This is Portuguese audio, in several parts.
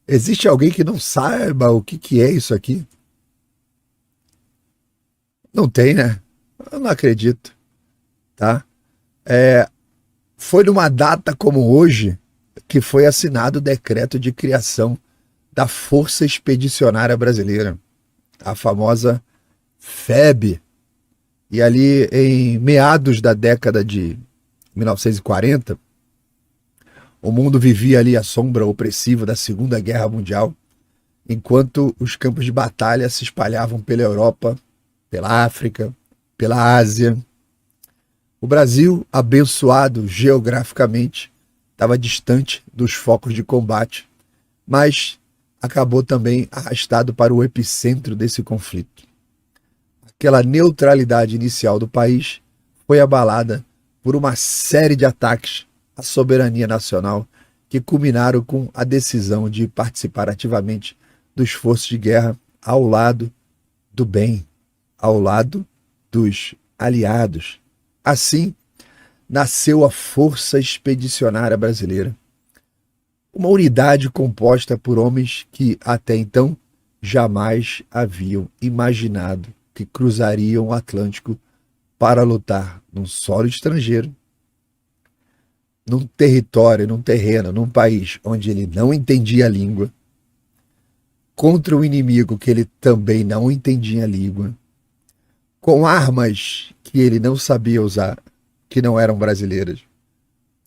Existe alguém que não saiba o que que é isso aqui? Não tem, né? Eu não acredito, tá? Foi numa data como hoje que foi assinado o decreto de criação da Força Expedicionária Brasileira, a famosa FEB. E ali em meados da década de 1940, o mundo vivia ali a sombra opressiva da Segunda Guerra Mundial, enquanto os campos de batalha se espalhavam pela Europa, pela África, pela Ásia. O Brasil, abençoado geograficamente, estava distante dos focos de combate, mas acabou também arrastado para o epicentro desse conflito. Aquela neutralidade inicial do país foi abalada por uma série de ataques à soberania nacional que culminaram com a decisão de participar ativamente dos esforços de guerra ao lado do bem, ao lado dos aliados. Assim, nasceu a Força Expedicionária Brasileira, uma unidade composta por homens que até então jamais haviam imaginado que cruzariam o Atlântico para lutar num solo estrangeiro, num território, num terreno, num país onde ele não entendia a língua, contra um inimigo que ele também não entendia a língua, com armas que ele não sabia usar, que não eram brasileiras,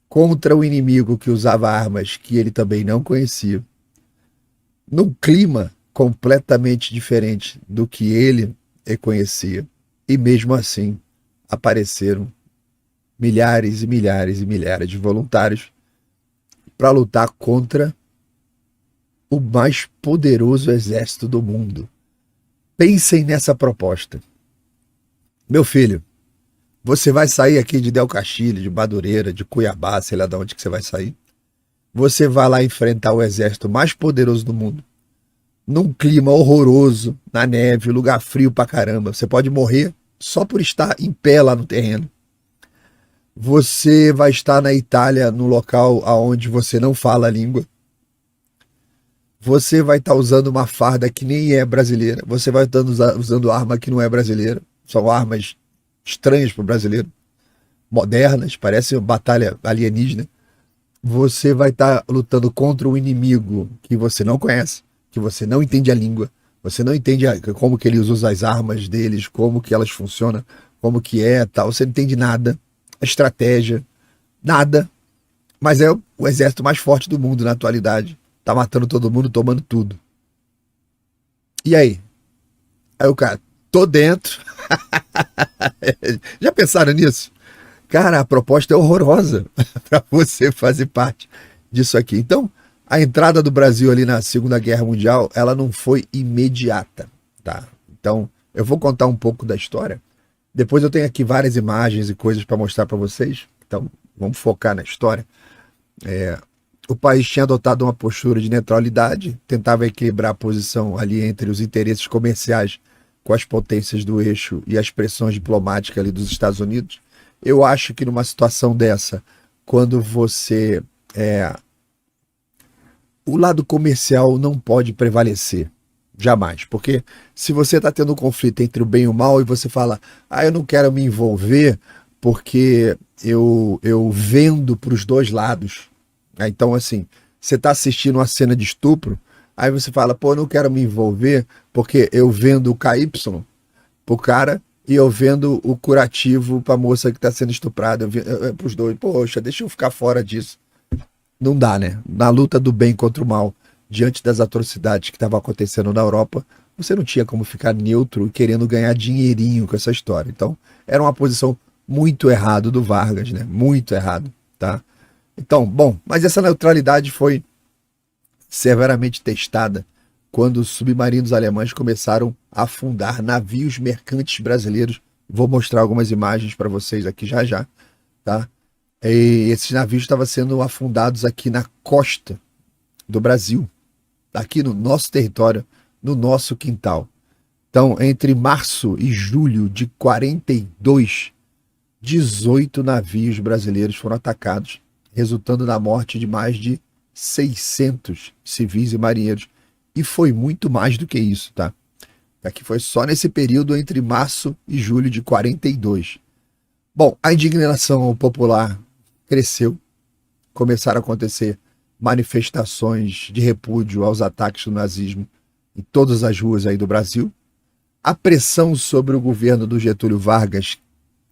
contra o inimigo que usava armas que ele também não conhecia, num clima completamente diferente do que ele conhecia. E mesmo assim, apareceram milhares e milhares e milhares de voluntários para lutar contra o mais poderoso exército do mundo. Pensem nessa proposta. Meu filho, você vai sair aqui de Del Castilho, de Madureira, de Cuiabá, sei lá de onde que você vai sair. Você vai lá enfrentar o exército mais poderoso do mundo, num clima horroroso, na neve, lugar frio pra caramba. Você pode morrer só por estar em pé lá no terreno. Você vai estar na Itália, no local onde você não fala a língua. Você vai estar usando uma farda que nem é brasileira. Você vai estar usando arma que não é brasileira. São armas estranhas para o brasileiro, modernas, parece uma batalha alienígena. Você vai estar lutando contra um inimigo que você não conhece, que você não entende a língua, você não entende como que ele usa as armas deles, como que elas funcionam, como que é, tal. Você não entende nada, a estratégia, nada. Mas é o exército mais forte do mundo na atualidade. Tá matando todo mundo, tomando tudo. E aí? Aí o cara, tô dentro. Já pensaram nisso? Cara, a proposta é horrorosa para você fazer parte disso aqui. Então, a entrada do Brasil ali na Segunda Guerra Mundial, ela não foi imediata, tá? Então, eu vou contar um pouco da história. Depois eu tenho aqui várias imagens e coisas para mostrar para vocês. Então, vamos focar na história. O país tinha adotado uma postura de neutralidade, tentava equilibrar a posição ali entre os interesses comerciais com as potências do eixo e as pressões diplomáticas ali dos Estados Unidos. Eu acho que numa situação dessa, quando você o lado comercial não pode prevalecer, jamais, porque se você está tendo um conflito entre o bem e o mal e você fala, eu não quero me envolver porque eu vendo para os dois lados. Então, assim, você está assistindo uma cena de estupro, aí você fala, pô, eu não quero me envolver porque eu vendo o KY pro cara e eu vendo o curativo pra moça que está sendo estuprada, pros dois. Poxa, deixa eu ficar fora disso. Não dá, né? Na luta do bem contra o mal, diante das atrocidades que estavam acontecendo na Europa, você não tinha como ficar neutro e querendo ganhar dinheirinho com essa história. Então, era uma posição muito errada do Vargas, né? Muito errado, tá? Então, bom, mas essa neutralidade foi severamente testada quando os submarinos alemães começaram a afundar navios mercantes brasileiros. Vou mostrar algumas imagens para vocês aqui já já, tá? E esses navios estavam sendo afundados aqui na costa do Brasil, aqui no nosso território, no nosso quintal. Então, entre março e julho de 42, 18 navios brasileiros foram atacados, resultando na morte de mais de 600 civis e marinheiros. E foi muito mais do que isso, tá? Aqui foi só nesse período entre março e julho de 42. Bom, a indignação popular cresceu, começaram a acontecer manifestações de repúdio aos ataques do nazismo em todas as ruas aí do Brasil. A pressão sobre o governo do Getúlio Vargas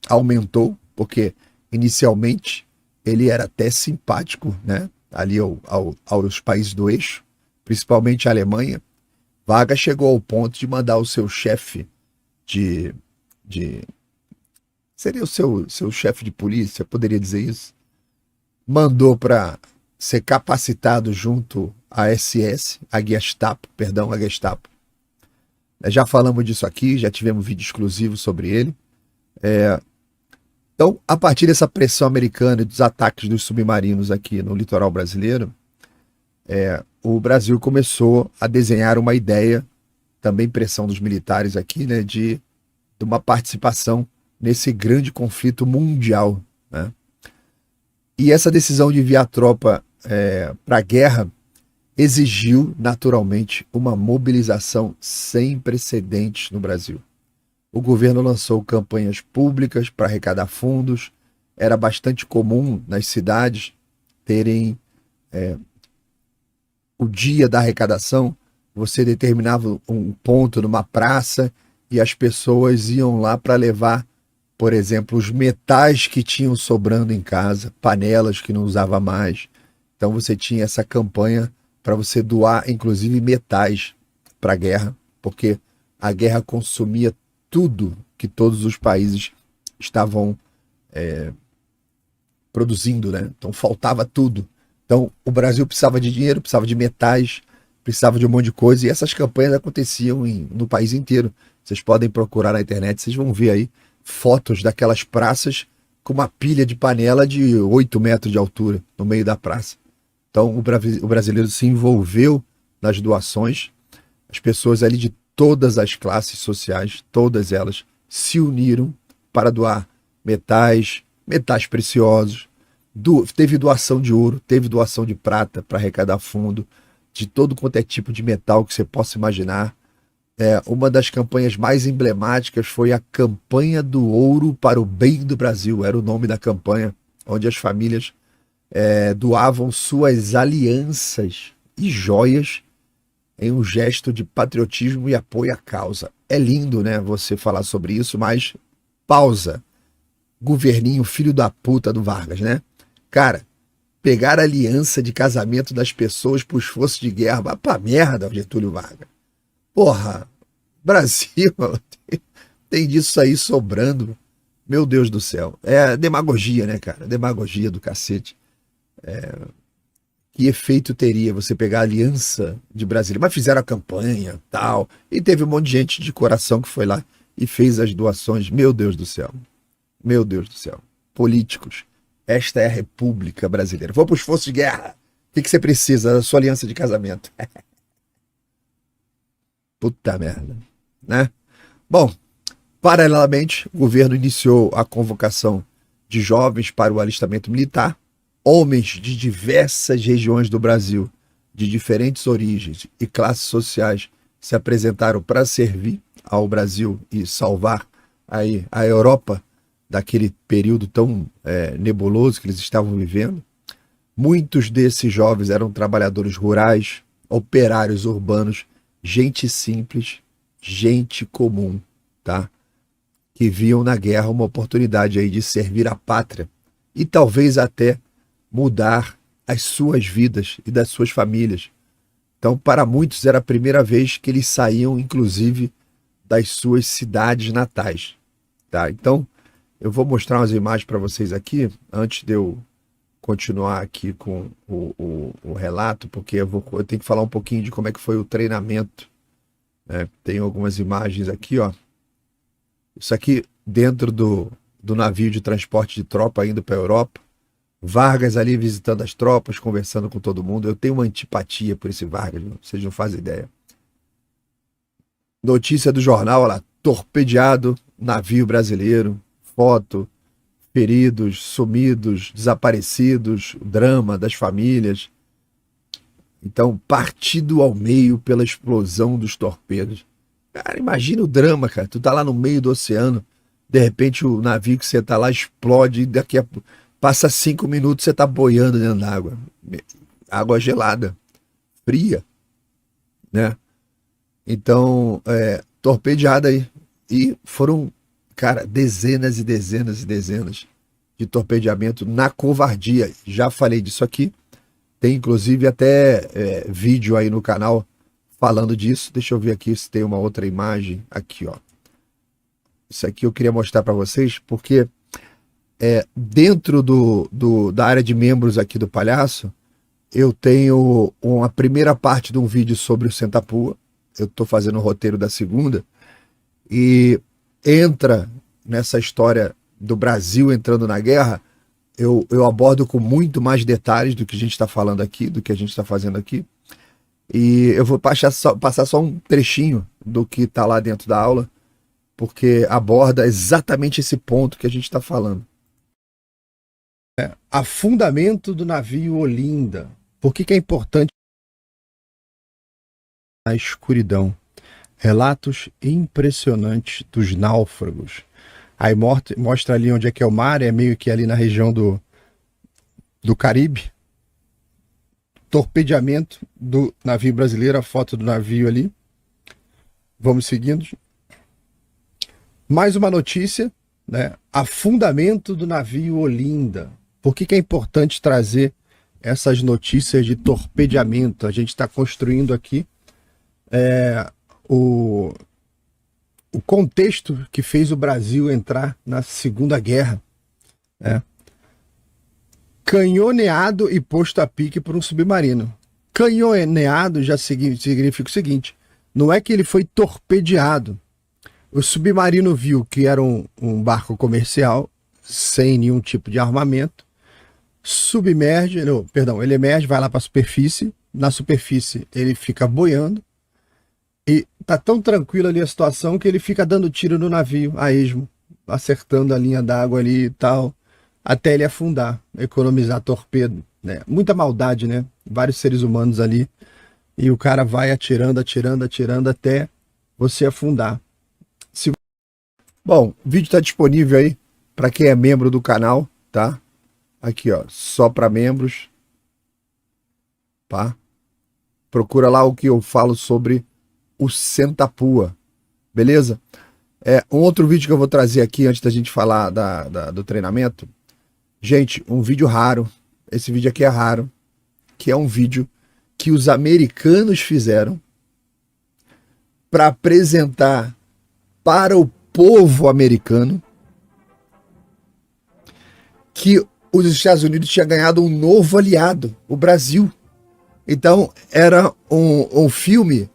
aumentou, porque inicialmente ele era até simpático, né, ali aos países do eixo, principalmente a Alemanha. Vargas chegou ao ponto de mandar o seu chefe seria o seu chefe de polícia, poderia dizer isso, mandou para ser capacitado junto à SS, a Gestapo. Já falamos disso aqui, já tivemos vídeo exclusivo sobre ele. Então, a partir dessa pressão americana e dos ataques dos submarinos aqui no litoral brasileiro, o Brasil começou a desenhar uma ideia, também pressão dos militares aqui, né, de uma participação nesse grande conflito mundial, né? E essa decisão de enviar tropa para a guerra exigiu, naturalmente, uma mobilização sem precedentes no Brasil. O governo lançou campanhas públicas para arrecadar fundos. Era bastante comum nas cidades terem o dia da arrecadação. Você determinava um ponto numa praça e as pessoas iam lá para levar, por exemplo, os metais que tinham sobrando em casa, panelas que não usava mais. Então você tinha essa campanha para você doar, inclusive, metais para a guerra, porque a guerra consumia tudo que todos os países estavam produzindo, né? Então faltava tudo. Então o Brasil precisava de dinheiro, precisava de metais, precisava de um monte de coisa, e essas campanhas aconteciam no país inteiro. Vocês podem procurar na internet, vocês vão ver aí fotos daquelas praças com uma pilha de panela de 8 metros de altura no meio da praça. Então o brasileiro se envolveu nas doações. As pessoas ali de todas as classes sociais, todas elas, se uniram para doar metais preciosos. Teve doação de ouro, teve doação de prata para arrecadar fundo, de todo quanto é tipo de metal que você possa imaginar. Uma das campanhas mais emblemáticas foi a Campanha do Ouro para o Bem do Brasil, era o nome da campanha, onde as famílias doavam suas alianças e joias em um gesto de patriotismo e apoio à causa. É lindo, né, você falar sobre isso, mas pausa. Governinho filho da puta do Vargas, né? Cara, pegar a aliança de casamento das pessoas para o esforço de guerra, vai pra merda, Getúlio Vargas. Porra, Brasil tem disso aí sobrando. Meu Deus do céu. É demagogia, né, cara? Demagogia do cacete. Que efeito teria você pegar a aliança de Brasília? Mas fizeram a campanha, tal, e teve um monte de gente de coração que foi lá e fez as doações. Meu Deus do céu. Meu Deus do céu. Políticos. Esta é a República Brasileira. Vou para o esforço de guerra. O que você precisa? Da sua aliança de casamento. Puta merda, né? Bom, paralelamente, o governo iniciou a convocação de jovens para o alistamento militar. Homens de diversas regiões do Brasil, de diferentes origens e classes sociais, se apresentaram para servir ao Brasil e salvar aí a Europa daquele período tão nebuloso que eles estavam vivendo. Muitos desses jovens eram trabalhadores rurais, operários urbanos, gente simples, gente comum, tá? Que viam na guerra uma oportunidade aí de servir a pátria e talvez até mudar as suas vidas e das suas famílias. Então, para muitos era a primeira vez que eles saíam, inclusive, das suas cidades natais, tá? Então, eu vou mostrar umas imagens para vocês aqui, antes de eu continuar aqui com o relato, porque eu tenho que falar um pouquinho de como é que foi o treinamento, né? Tem algumas imagens aqui, ó. Isso aqui dentro do navio de transporte de tropa indo para a Europa. Vargas ali visitando as tropas, conversando com todo mundo. Eu tenho uma antipatia por esse Vargas, vocês não fazem ideia. Notícia do jornal, olha lá, torpedeado, navio brasileiro, foto, feridos, sumidos, desaparecidos, drama das famílias. Então, partido ao meio pela explosão dos torpedos. Cara, imagina o drama, cara. Tu tá lá no meio do oceano, de repente o navio que você tá lá explode e passa 5 minutos você tá boiando dentro d'água. Água gelada, fria, né? Então, torpedeada aí. E foram, cara, dezenas e dezenas e dezenas de torpedeamento na covardia. Já falei disso aqui. Tem inclusive até vídeo aí no canal falando disso. Deixa eu ver aqui se tem uma outra imagem. Aqui, ó. Isso aqui eu queria mostrar para vocês, porque dentro da área de membros aqui do Palhaço, eu tenho uma primeira parte de um vídeo sobre o Sentapua. Eu estou fazendo o roteiro da segunda. E entra nessa história do Brasil entrando na guerra. Eu abordo com muito mais detalhes do que a gente está falando aqui, do que a gente está fazendo aqui. E eu vou passar só um trechinho do que está lá dentro da aula, porque aborda exatamente esse ponto que a gente está falando. Afundamento do navio Olinda. Por que é importante? A escuridão. Relatos impressionantes dos náufragos. Aí mostra ali onde é que é o mar, é meio que ali na região do Caribe. Torpedeamento do navio brasileiro, a foto do navio ali. Vamos seguindo. Mais uma notícia, né? Afundamento do navio Olinda. Por que é importante trazer essas notícias de torpedeamento? A gente está construindo aqui o contexto que fez o Brasil entrar na Segunda Guerra. Canhoneado e posto a pique por um submarino. Canhoneado já significa o seguinte: não é que ele foi torpedeado. O submarino viu que era um barco comercial, sem nenhum tipo de armamento, ele emerge, vai lá para a superfície. Na superfície ele fica boiando, e tá tão tranquilo ali a situação que ele fica dando tiro no navio a esmo, acertando a linha d'água ali e tal, até ele afundar, economizar torpedo, né? Muita maldade, né? Vários seres humanos ali, e o cara vai atirando até você afundar. Bom, o vídeo está disponível aí para quem é membro do canal, tá? Aqui, ó, só para membros, tá? Procura lá o que eu falo sobre o Sentapua, beleza? Um outro vídeo que eu vou trazer aqui antes da gente falar do treinamento. Gente, um vídeo raro, esse vídeo aqui é raro, que é um vídeo que os americanos fizeram para apresentar para o povo americano que os Estados Unidos tinham ganhado um novo aliado, o Brasil. Então era um filme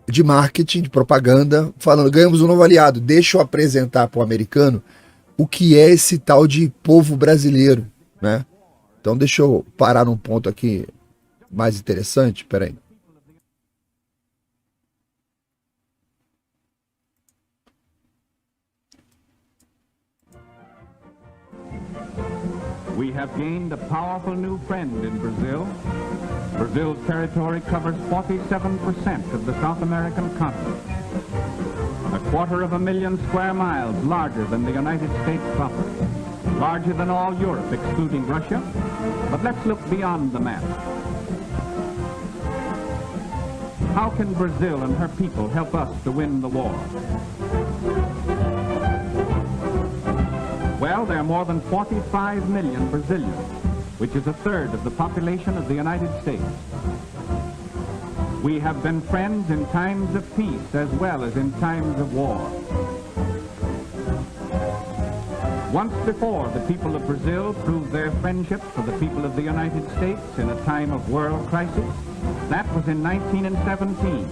de marketing, de propaganda, falando: ganhamos um novo aliado, deixa eu apresentar para o americano o que é esse tal de povo brasileiro, né? Então deixa eu parar num ponto aqui mais interessante, peraí. We have gained a powerful new friend in Brazil. Brazil's territory covers 47% of the South American continent. 250,000 square miles larger than the United States proper. Larger than all Europe, excluding Russia. But let's look beyond the map. How can Brazil and her people help us to win the war? Well, there are more than 45 million Brazilians, which is a third of the population of the United States. We have been friends in times of peace as well as in times of war. Once before, the people of Brazil proved their friendship for the people of the United States in a time of world crisis. That was in 1917.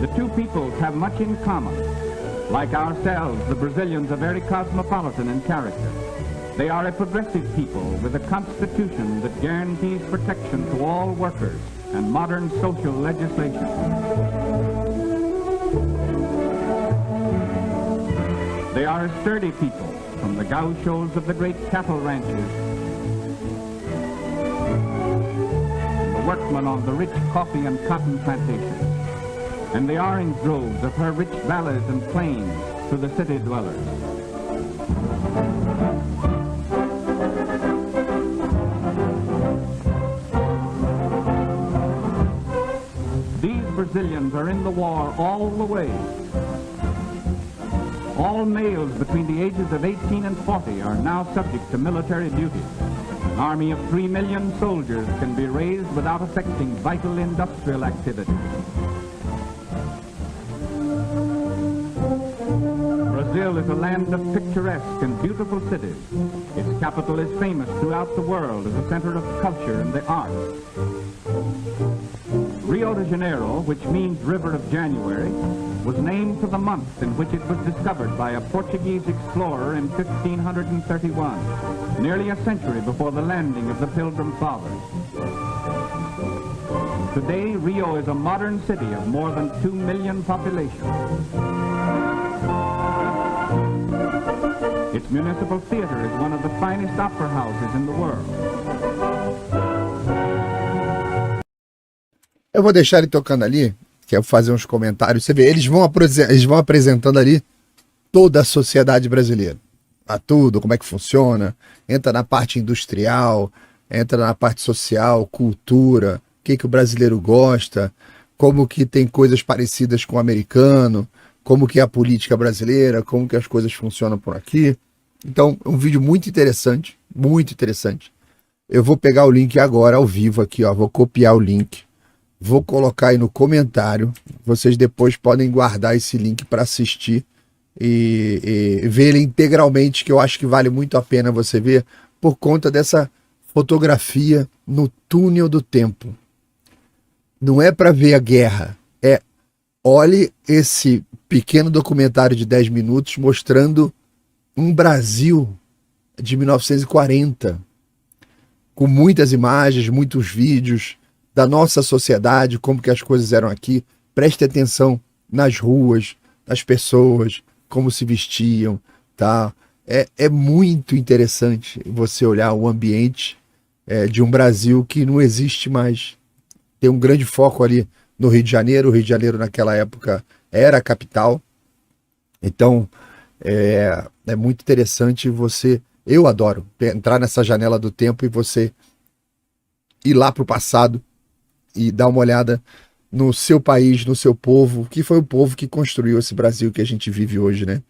The two peoples have much in common. Like ourselves, the Brazilians are very cosmopolitan in character. They are a progressive people with a constitution that guarantees protection to all workers and modern social legislation. They are a sturdy people, from the gauchos of the great cattle ranches workmen on the rich coffee and cotton plantations, and the orange groves of her rich valleys and plains to the city dwellers. These Brazilians are in the war all the way. All males between the ages of 18 and 40 are now subject to military duty. An army of 3 million soldiers can be raised without affecting vital industrial activity. Brazil is a land of picturesque and beautiful cities. Its capital is famous throughout the world as a center of culture and the arts. Rio de Janeiro, which means River of January, was named for the month in which it was discovered by a Portuguese explorer in 1531, nearly a century before the landing of the Pilgrim Fathers. Today, Rio is a modern city of more than 2 million population. Its municipal theater is one of the finest opera houses in the world. Eu vou deixar ele tocando ali, que é fazer uns comentários. Você vê, eles vão apresentando ali toda a sociedade brasileira. A tudo, como é que funciona. Entra na parte industrial, entra na parte social, cultura, o que o brasileiro gosta, como que tem coisas parecidas com o americano, como que é a política brasileira, como que as coisas funcionam por aqui. Então, é um vídeo muito interessante, muito interessante. Eu vou pegar o link agora, ao vivo aqui, ó, vou copiar o link. Vou colocar aí no comentário. Vocês depois podem guardar esse link para assistir e ver ele integralmente, que eu acho que vale muito a pena você ver, por conta dessa fotografia no túnel do tempo. Não é para ver a guerra, olhe esse pequeno documentário de 10 minutos mostrando um Brasil de 1940, com muitas imagens, muitos vídeos da nossa sociedade, como que as coisas eram aqui. Preste atenção nas ruas, nas pessoas, como se vestiam, tá? É muito interessante você olhar o ambiente de um Brasil que não existe mais. Tem um grande foco ali no Rio de Janeiro. O Rio de Janeiro naquela época era a capital. Então é muito interessante você... Eu adoro entrar nessa janela do tempo e você ir lá para o passado e dar uma olhada no seu país, no seu povo, que foi o povo que construiu esse Brasil que a gente vive hoje, né?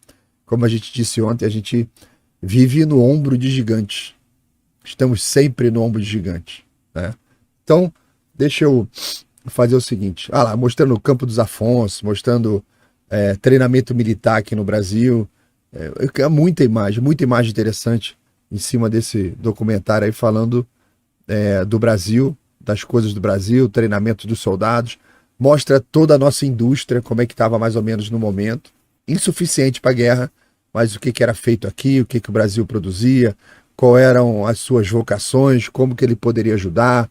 Como a gente disse ontem, a gente vive no ombro de gigantes. Estamos sempre no ombro de gigantes, né? Então, deixa eu fazer o seguinte. Lá, mostrando o Campo dos Afonsos, mostrando treinamento militar aqui no Brasil. Muita imagem interessante em cima desse documentário aí, falando do Brasil, das coisas do Brasil, treinamento dos soldados. Mostra toda a nossa indústria, como é que estava mais ou menos no momento. Insuficiente para a guerra, mas o que era feito aqui, o que o Brasil produzia, quais eram as suas vocações, como que ele poderia ajudar.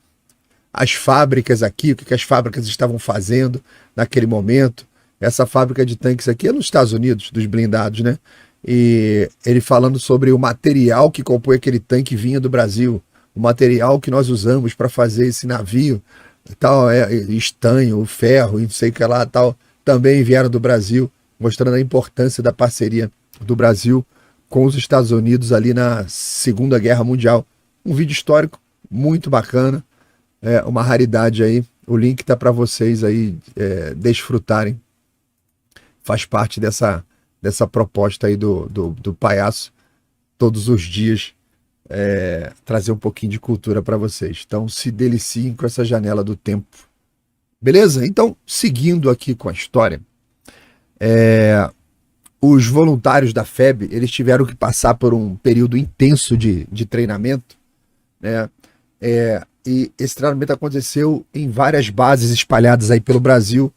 As fábricas aqui, o que as fábricas estavam fazendo naquele momento. Essa fábrica de tanques aqui é nos Estados Unidos, dos blindados, né? E ele falando sobre o material que compõe aquele tanque vinha do Brasil, o material que nós usamos para fazer esse navio, tal, estanho, ferro, não sei o que lá, tal, também vieram do Brasil, mostrando a importância da parceria do Brasil com os Estados Unidos ali na Segunda Guerra Mundial. Um vídeo histórico muito bacana, uma raridade aí. O link tá para vocês aí desfrutarem. Faz parte dessa proposta aí do Palhaço, todos os dias, trazer um pouquinho de cultura para vocês. Então se deliciem com essa janela do tempo. Beleza? Então, seguindo aqui com a história, os voluntários da FEB, eles tiveram que passar por um período intenso de treinamento, né? E esse treinamento aconteceu em várias bases espalhadas aí pelo Brasil,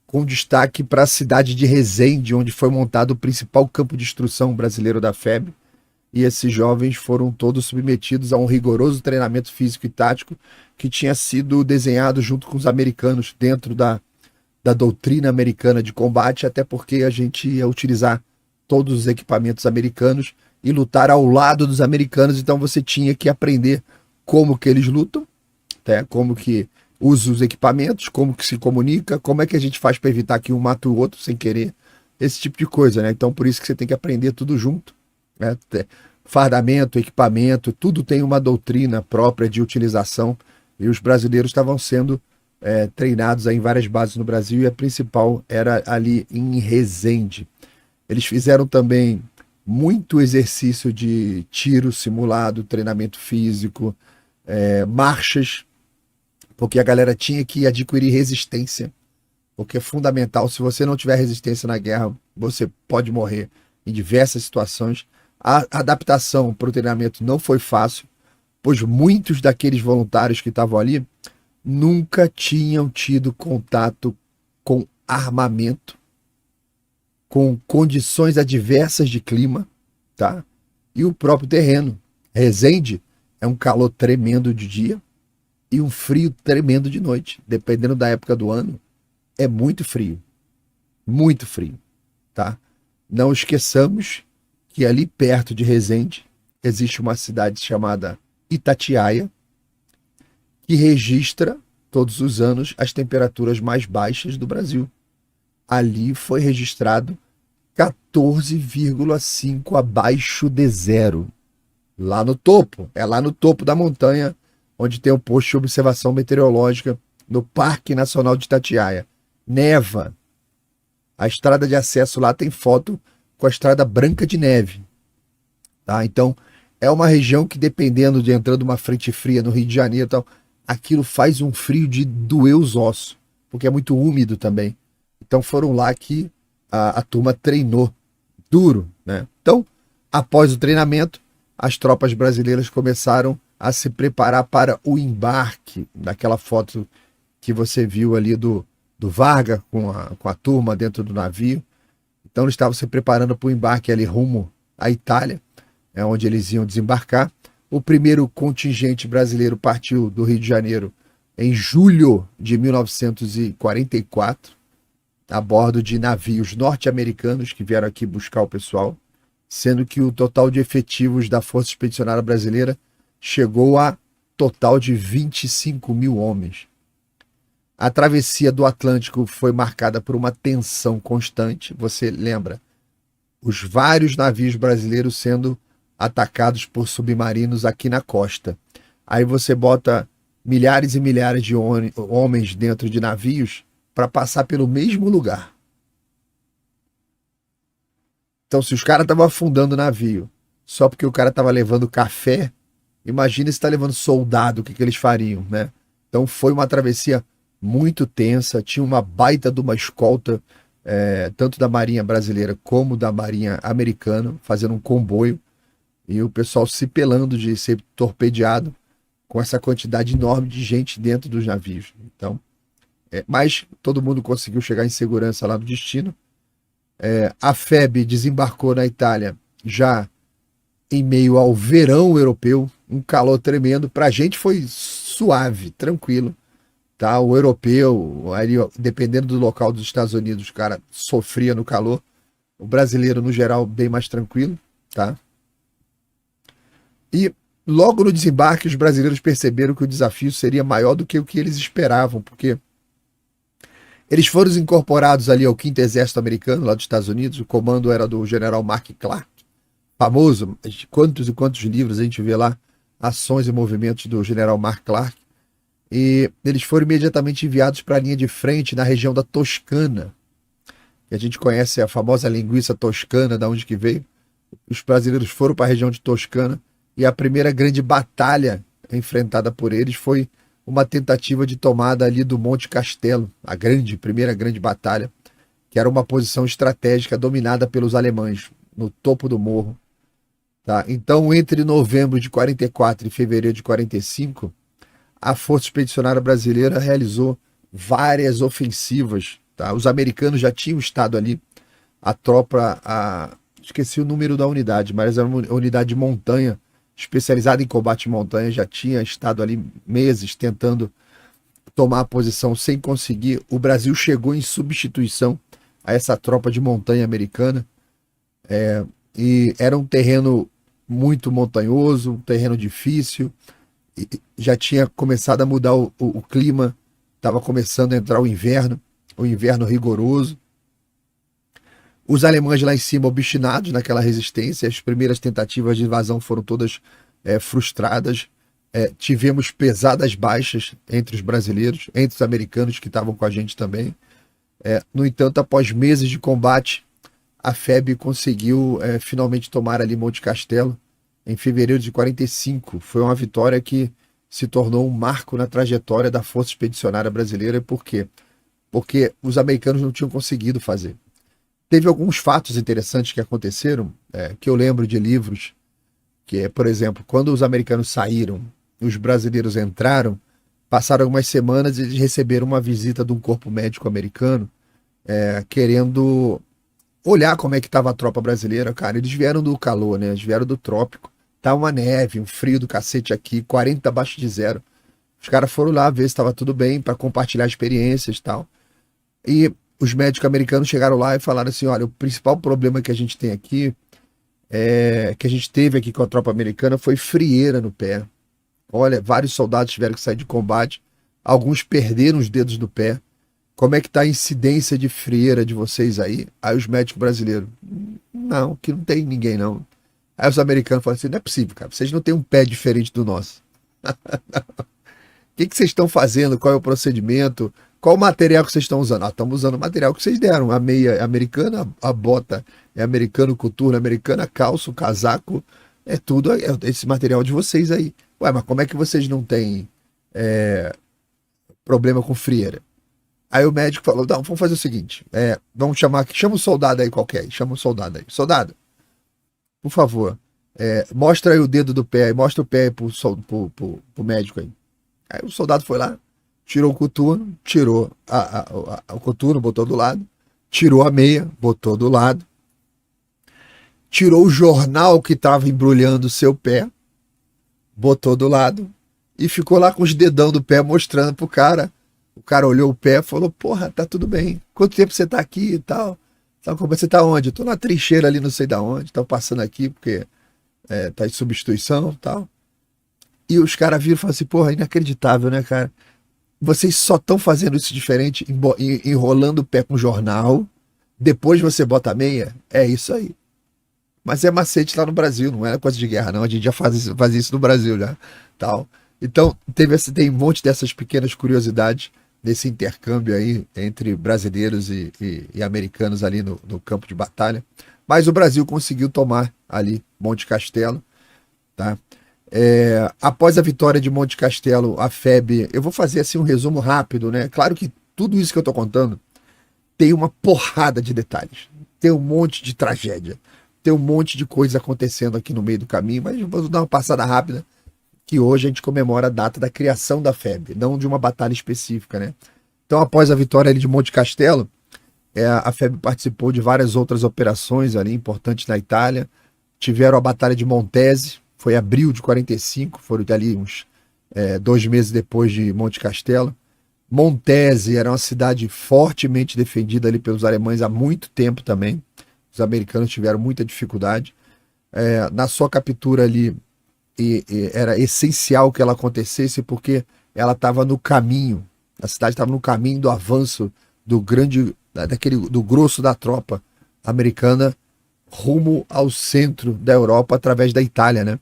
com destaque para a cidade de Resende, onde foi montado o principal campo de instrução brasileiro da FEB. E esses jovens foram todos submetidos a um rigoroso treinamento físico e tático que tinha sido desenhado junto com os americanos dentro da doutrina americana de combate, até porque a gente ia utilizar todos os equipamentos americanos e lutar ao lado dos americanos. Então você tinha que aprender como que eles lutam, como que usa os equipamentos, como que se comunica, como é que a gente faz para evitar que um mate o outro sem querer, esse tipo de coisa, né? Então por isso que você tem que aprender tudo junto, né? Fardamento, equipamento, tudo tem uma doutrina própria de utilização, e os brasileiros estavam sendo treinados aí em várias bases no Brasil, e a principal era ali em Resende. Eles fizeram também muito exercício de tiro simulado, treinamento físico, marchas, porque a galera tinha que adquirir resistência, porque é fundamental. Se você não tiver resistência na guerra, você pode morrer em diversas situações. A adaptação para o treinamento não foi fácil, pois muitos daqueles voluntários que estavam ali nunca tinham tido contato com armamento, com condições adversas de clima, tá? E o próprio terreno. Resende é um calor tremendo de dia e um frio tremendo de noite. Dependendo da época do ano, é muito frio, tá? Não esqueçamos que ali perto de Resende existe uma cidade chamada Itatiaia, que registra todos os anos as temperaturas mais baixas do Brasil. Ali foi registrado 14,5 abaixo de zero. Lá no topo, lá no topo da montanha, onde tem o posto de observação meteorológica no Parque Nacional de Itatiaia. Neva. A estrada de acesso lá tem foto com a estrada branca de neve. Tá? Então, é uma região que, dependendo de entrando uma frente fria no Rio de Janeiro e tal, aquilo faz um frio de doer os ossos, porque é muito úmido também. Então foram lá que a turma treinou duro, né? Então, após o treinamento, as tropas brasileiras começaram a se preparar para o embarque, daquela foto que você viu ali do Vargas com a turma dentro do navio. Então eles estavam se preparando para o embarque ali rumo à Itália, onde eles iam desembarcar. O primeiro contingente brasileiro partiu do Rio de Janeiro em julho de 1944, a bordo de navios norte-americanos que vieram aqui buscar o pessoal, sendo que o total de efetivos da Força Expedicionária Brasileira chegou a total de 25 mil homens. A travessia do Atlântico foi marcada por uma tensão constante. Você lembra? Os vários navios brasileiros sendo atacados por submarinos aqui na costa. Aí você bota milhares e milhares de homens dentro de navios para passar pelo mesmo lugar. Então, se os caras estavam afundando o navio só porque o cara estava levando café, imagina se está levando soldado, o que eles fariam, né? Então foi uma travessia muito tensa, tinha uma baita de uma escolta, tanto da Marinha Brasileira como da Marinha Americana, fazendo um comboio, e o pessoal se pelando de ser torpedeado com essa quantidade enorme de gente dentro dos navios. Então, mas todo mundo conseguiu chegar em segurança lá no destino. A FEB desembarcou na Itália já em meio ao verão europeu, um calor tremendo. Para a gente foi suave, tranquilo. Tá? O europeu, ali, dependendo do local dos Estados Unidos, o cara sofria no calor. O brasileiro, no geral, bem mais tranquilo. Tá? E logo no desembarque, os brasileiros perceberam que o desafio seria maior do que o que eles esperavam, porque eles foram incorporados ali ao 5º Exército Americano, lá dos Estados Unidos. O comando era do general Mark Clark, famoso. Quantos e quantos livros a gente vê lá, ações e movimentos do general Mark Clark. E eles foram imediatamente enviados para a linha de frente na região da Toscana, que a gente conhece a famosa linguiça toscana, da onde que veio. Os brasileiros foram para a região de Toscana, e a primeira grande batalha enfrentada por eles foi uma tentativa de tomada ali do Monte Castelo, primeira grande batalha, que era uma posição estratégica dominada pelos alemães, no topo do morro. Tá? Então, entre novembro de 44 e fevereiro de 45, a Força Expedicionária Brasileira realizou várias ofensivas. Tá? Os americanos já tinham estado ali, a tropa, esqueci o número da unidade, mas era uma unidade de montanha, especializada em combate em montanha, já tinha estado ali meses tentando tomar a posição sem conseguir. O Brasil chegou em substituição a essa tropa de montanha americana, e era um terreno muito montanhoso, um terreno difícil, e já tinha começado a mudar o clima, estava começando a entrar o inverno rigoroso. Os alemães lá em cima obstinados naquela resistência, as primeiras tentativas de invasão foram todas frustradas. Tivemos pesadas baixas entre os brasileiros, entre os americanos que estavam com a gente também. No entanto, após meses de combate, a FEB conseguiu finalmente tomar ali Monte Castelo em fevereiro de 45. Foi uma vitória que se tornou um marco na trajetória da Força Expedicionária Brasileira. Por quê? Porque os americanos não tinham conseguido fazer. Teve alguns fatos interessantes que aconteceram, que eu lembro de livros, que é, por exemplo, quando os americanos saíram, os brasileiros entraram, passaram algumas semanas e eles receberam uma visita de um corpo médico americano, querendo olhar como é que estava a tropa brasileira. Cara, eles vieram do calor, né? Eles vieram do trópico. Tá uma neve, um frio do cacete aqui, 40 abaixo de zero. Os caras foram lá ver se estava tudo bem, para compartilhar experiências e tal. E os médicos americanos chegaram lá e falaram assim: olha, o principal problema que a gente tem aqui, que a gente teve aqui com a tropa americana, foi frieira no pé. Olha, vários soldados tiveram que sair de combate, alguns perderam os dedos do pé. Como é que tá a incidência de frieira de vocês aí? Aí os médicos brasileiros: não, que não tem ninguém não. Aí os americanos falaram assim: não é possível, cara, vocês não têm um pé diferente do nosso. O que vocês estão fazendo? Qual é o procedimento? Qual o material que vocês estão usando? Estamos usando o material que vocês deram. A meia é americana, a bota é americano, coturno americana, calça, o casaco, é tudo esse material de vocês aí. Ué, mas como é que vocês não têm problema com frieira? Aí o médico falou: não, vamos fazer o seguinte, vamos chama um soldado aí qualquer, chama um soldado aí. Soldado, por favor, mostra aí o dedo do pé, mostra o pé pro médico aí. Aí o soldado foi lá, tirou o coturno, tirou o coturno, botou do lado, tirou a meia, botou do lado, tirou o jornal que estava embrulhando o seu pé, botou do lado e ficou lá com os dedão do pé mostrando pro cara. O cara olhou o pé e falou: porra, tá tudo bem. Quanto tempo você tá aqui e tal? Você tá onde? Eu tô na trincheira ali, não sei da onde. Tô passando aqui porque tá em substituição e tal. E os caras viram e falaram assim: porra, inacreditável, né, cara? Vocês só estão fazendo isso diferente, enrolando o pé com jornal, depois você bota a meia? É isso aí. Mas é macete lá no Brasil, não é coisa de guerra, não. A gente já faz isso no Brasil já. Tal. Então, tem um monte dessas pequenas curiosidades desse intercâmbio aí entre brasileiros e americanos ali no campo de batalha. Mas o Brasil conseguiu tomar ali Monte Castelo, tá? Após a vitória de Monte Castelo, a FEB, eu vou fazer assim um resumo rápido, né? Claro que tudo isso que eu tô contando tem uma porrada de detalhes, tem um monte de tragédia, tem um monte de coisa acontecendo aqui no meio do caminho, mas eu vou dar uma passada rápida, que hoje a gente comemora a data da criação da FEB, não de uma batalha específica, né? Então, após a vitória ali de Monte Castelo, a FEB participou de várias outras operações ali importantes na Itália. Tiveram a Batalha de Montese, foi abril de 45, foram ali uns 2 meses depois de Monte Castelo. Montese era uma cidade fortemente defendida ali pelos alemães há muito tempo também. Os americanos tiveram muita dificuldade. Na sua captura ali, era essencial que ela acontecesse porque ela estava no caminho, a cidade estava no caminho do avanço do grosso da tropa americana rumo ao centro da Europa através da Itália, né?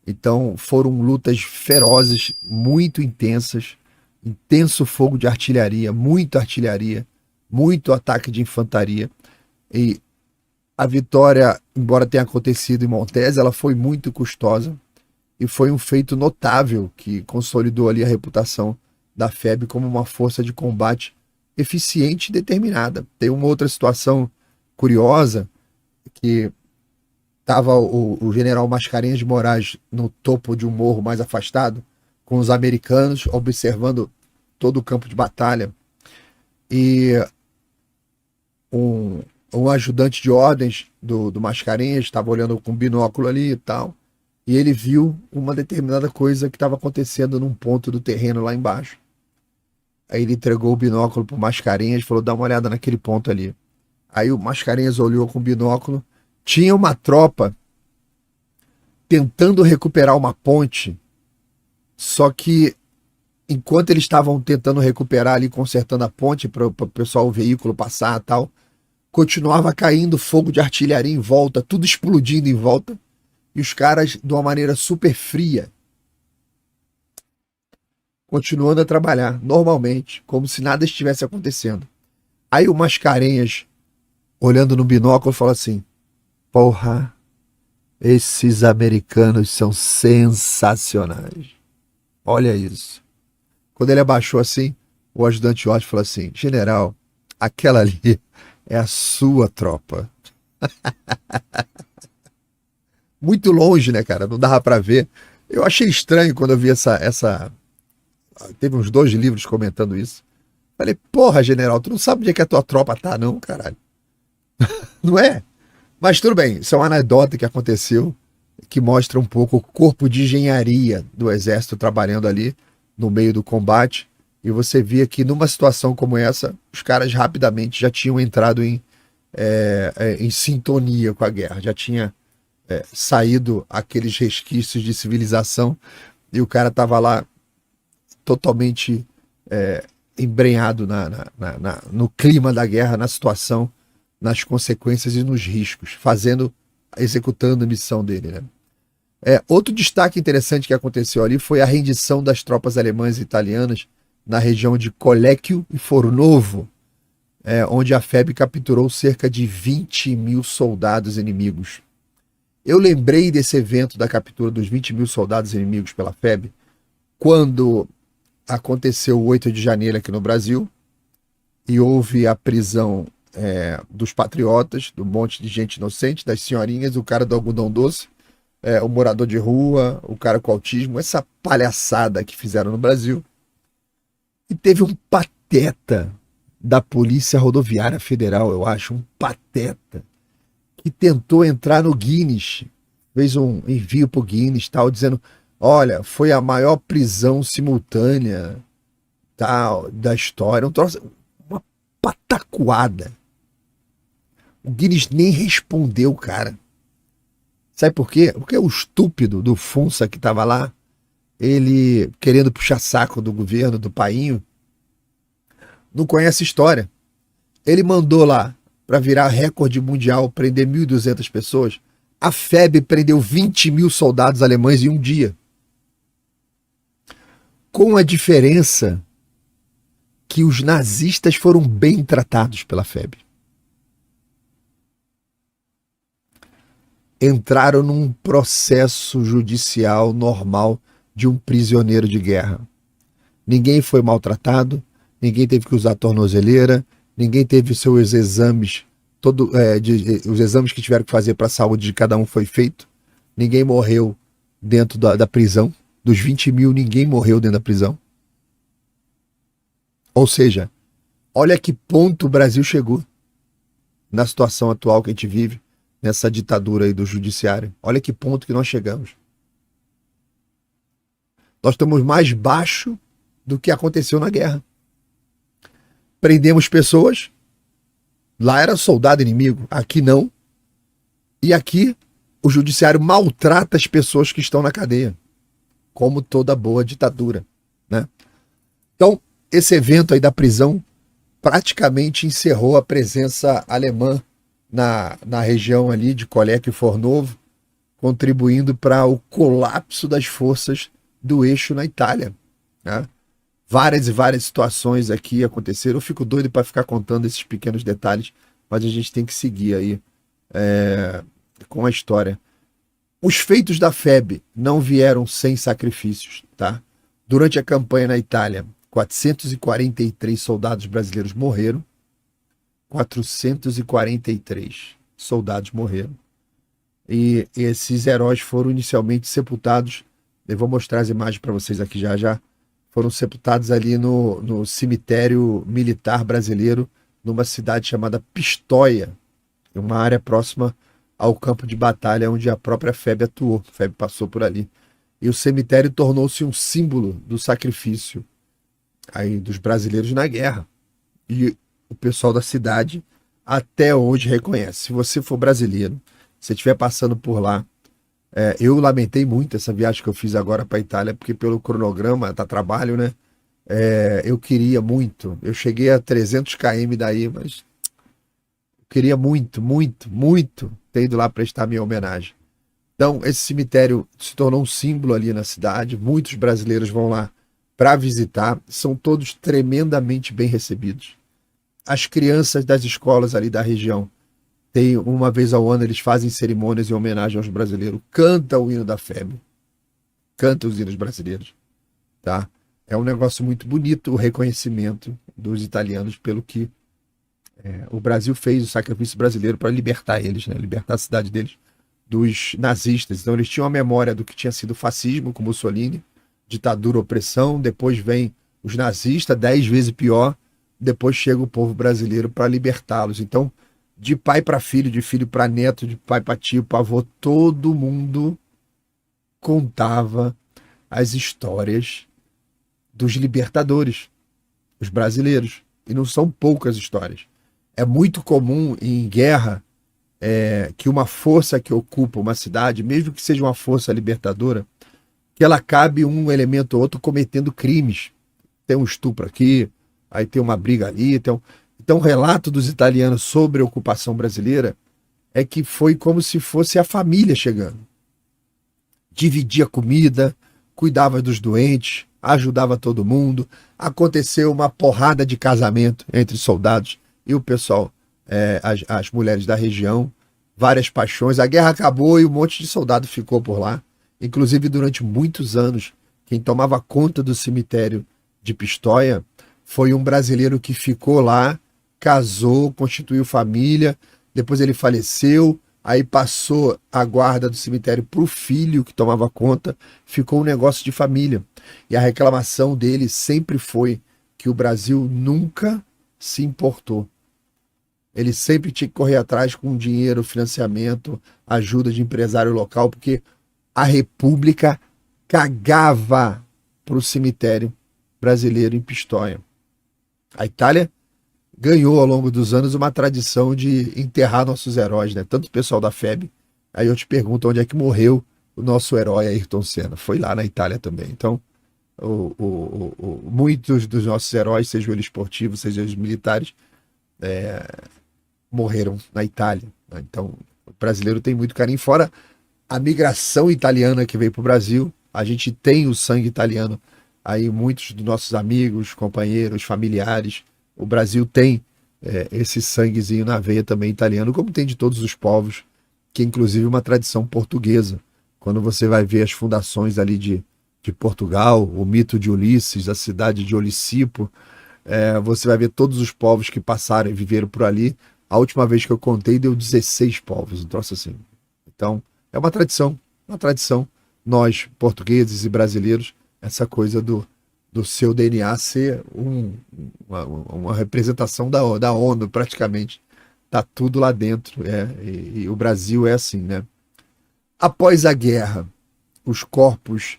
Então foram lutas ferozes, muito intensas, intenso fogo de artilharia, muito ataque de infantaria. E a vitória, embora tenha acontecido em Montese, ela foi muito custosa e foi um feito notável que consolidou ali a reputação da FEB como uma força de combate eficiente e determinada. Tem uma outra situação curiosa, que estava o general Mascarenhas de Moraes no topo de um morro mais afastado, com os americanos observando todo o campo de batalha, e um ajudante de ordens do Mascarenhas estava olhando com um binóculo ali e tal, e ele viu uma determinada coisa que estava acontecendo num ponto do terreno lá embaixo. Aí ele entregou o binóculo pro Mascarenhas e falou: dá uma olhada naquele ponto ali. Aí o Mascarenhas olhou com o binóculo, tinha uma tropa tentando recuperar uma ponte, só que enquanto eles estavam tentando recuperar ali, consertando a ponte para o pessoal, o veículo passar e tal, continuava caindo fogo de artilharia em volta, tudo explodindo em volta, e os caras, de uma maneira super fria, continuando a trabalhar normalmente, como se nada estivesse acontecendo. Aí o Mascarenhas, olhando no binóculo, falou assim: porra, esses americanos são sensacionais. Olha isso. Quando ele abaixou assim, o ajudante Otti falou assim: general, aquela ali é a sua tropa. Muito longe, né, cara? Não dava pra ver. Eu achei estranho quando eu vi essa... Teve uns 2 livros comentando isso. Falei, porra, general, tu não sabe onde é que a tua tropa tá, não, caralho. Não é? Mas tudo bem, isso é uma anedota que aconteceu, que mostra um pouco o corpo de engenharia do exército trabalhando ali no meio do combate. E você via que numa situação como essa, os caras rapidamente já tinham entrado em sintonia com a guerra. Já tinha saído aqueles resquícios de civilização e o cara estava lá totalmente embrenhado no clima da guerra, na situação, nas consequências e nos riscos, executando a missão dele, né? Outro destaque interessante que aconteceu ali foi a rendição das tropas alemãs e italianas na região de Colecchio e Fornovo, onde a FEB capturou cerca de 20 mil soldados inimigos. Eu lembrei desse evento da captura dos 20 mil soldados inimigos pela FEB quando aconteceu o 8 de janeiro aqui no Brasil e houve a prisão dos patriotas, do monte de gente inocente, das senhorinhas, o cara do algodão doce, o morador de rua, o cara com autismo, essa palhaçada que fizeram no Brasil. E teve um pateta da Polícia Rodoviária Federal, eu acho, um pateta, que tentou entrar no Guinness, fez um envio pro Guinness, tal, dizendo: olha, foi a maior prisão simultânea tal, da história. Um troço, uma pataquada. O Guinness nem respondeu, cara. Sabe por quê? Porque o estúpido do Funça que estava lá, ele querendo puxar saco do governo, do painho, não conhece a história. Ele mandou lá para virar recorde mundial, prender 1.200 pessoas. A FEB prendeu 20 mil soldados alemães em um dia. Com a diferença que os nazistas foram bem tratados pela FEB. Entraram num processo judicial normal de um prisioneiro de guerra. Ninguém foi maltratado, ninguém teve que usar tornozeleira, ninguém teve seus exames, os exames que tiveram que fazer para a saúde de cada um foi feito. Ninguém morreu dentro da prisão. Dos 20 mil, ninguém morreu dentro da prisão. Ou seja, olha que ponto o Brasil chegou na situação atual que a gente vive, nessa ditadura aí do judiciário. Olha que ponto que nós chegamos. Nós estamos mais baixo do que aconteceu na guerra. Prendemos pessoas, lá era soldado inimigo, aqui não. E aqui o judiciário maltrata as pessoas que estão na cadeia, como toda boa ditadura, né? Então, esse evento aí da prisão praticamente encerrou a presença alemã na região ali de Colecchio e Fornovo, contribuindo para o colapso das forças do eixo na Itália, né? Várias e várias situações aqui aconteceram. Eu fico doido para ficar contando esses pequenos detalhes, mas a gente tem que seguir aí com a história. Os feitos da FEB não vieram sem sacrifícios, tá? Durante a campanha na Itália, 443 soldados brasileiros morreram. 443 soldados morreram. E esses heróis foram inicialmente sepultados. Eu vou mostrar as imagens para vocês aqui já já. Foram sepultados ali no cemitério militar brasileiro, numa cidade chamada Pistoia, uma área próxima ao campo de batalha onde a própria FEB atuou. A FEB passou por ali. E o cemitério tornou-se um símbolo do sacrifício aí dos brasileiros na guerra. E o pessoal da cidade até hoje reconhece. Se você for brasileiro, se estiver passando por lá, eu lamentei muito essa viagem que eu fiz agora para a Itália, porque pelo cronograma, tá trabalho, né? Eu queria muito. Eu cheguei a 300 km daí, mas eu queria muito, muito, muito ter ido lá prestar minha homenagem. Então, esse cemitério se tornou um símbolo ali na cidade. Muitos brasileiros vão lá para visitar. São todos tremendamente bem recebidos. As crianças das escolas ali da região tem uma vez ao ano, eles fazem cerimônias em homenagem aos brasileiros. Canta o hino da FEB. Canta os hinos brasileiros. Tá? É um negócio muito bonito o reconhecimento dos italianos pelo que o Brasil fez, o sacrifício brasileiro para libertar eles, né? Libertar a cidade deles dos nazistas. Então eles tinham a memória do que tinha sido o fascismo com Mussolini, ditadura, opressão. Depois vem os nazistas, 10 vezes pior. Depois chega o povo brasileiro para libertá-los. Então, de pai para filho, de filho para neto, de pai para tio, para avô, todo mundo contava as histórias dos libertadores, os brasileiros. E não são poucas histórias. É muito comum em guerra que uma força que ocupa uma cidade, mesmo que seja uma força libertadora, que ela acabe um elemento ou outro cometendo crimes. Tem um estupro aqui, aí tem uma briga ali. Então, o relato dos italianos sobre a ocupação brasileira é que foi como se fosse a família chegando. Dividia comida, cuidava dos doentes, ajudava todo mundo. Aconteceu uma porrada de casamento entre soldados e o pessoal, as mulheres da região. Várias paixões. A guerra acabou e um monte de soldado ficou por lá. Inclusive, durante muitos anos, quem tomava conta do cemitério de Pistoia foi um brasileiro que ficou lá, casou, constituiu família, depois ele faleceu, aí passou a guarda do cemitério para o filho que tomava conta, ficou um negócio de família. E a reclamação dele sempre foi que o Brasil nunca se importou. Ele sempre tinha que correr atrás com dinheiro, financiamento, ajuda de empresário local, porque a República cagava para o cemitério brasileiro em Pistoia. A Itália ganhou ao longo dos anos uma tradição de enterrar nossos heróis, né? Tanto o pessoal da FEB. Aí eu te pergunto onde é que morreu o nosso herói Ayrton Senna. Foi lá na Itália também. Então, muitos dos nossos heróis, sejam eles esportivos, sejam eles militares, morreram na Itália, né? Então, o brasileiro tem muito carinho. Fora a migração italiana que veio para o Brasil, a gente tem o sangue italiano. Aí muitos dos nossos amigos, companheiros, familiares, o Brasil tem esse sanguezinho na veia também italiano, como tem de todos os povos, que é inclusive uma tradição portuguesa. Quando você vai ver as fundações ali de Portugal, o mito de Ulisses, a cidade de Olicipo, você vai ver todos os povos que passaram e viveram por ali. A última vez que eu contei deu 16 povos, um troço assim. Então, é uma tradição. Nós, portugueses e brasileiros, essa coisa do seu DNA ser uma representação da ONU, praticamente. Tá tudo lá dentro. E o Brasil é assim, né? Após a guerra, os corpos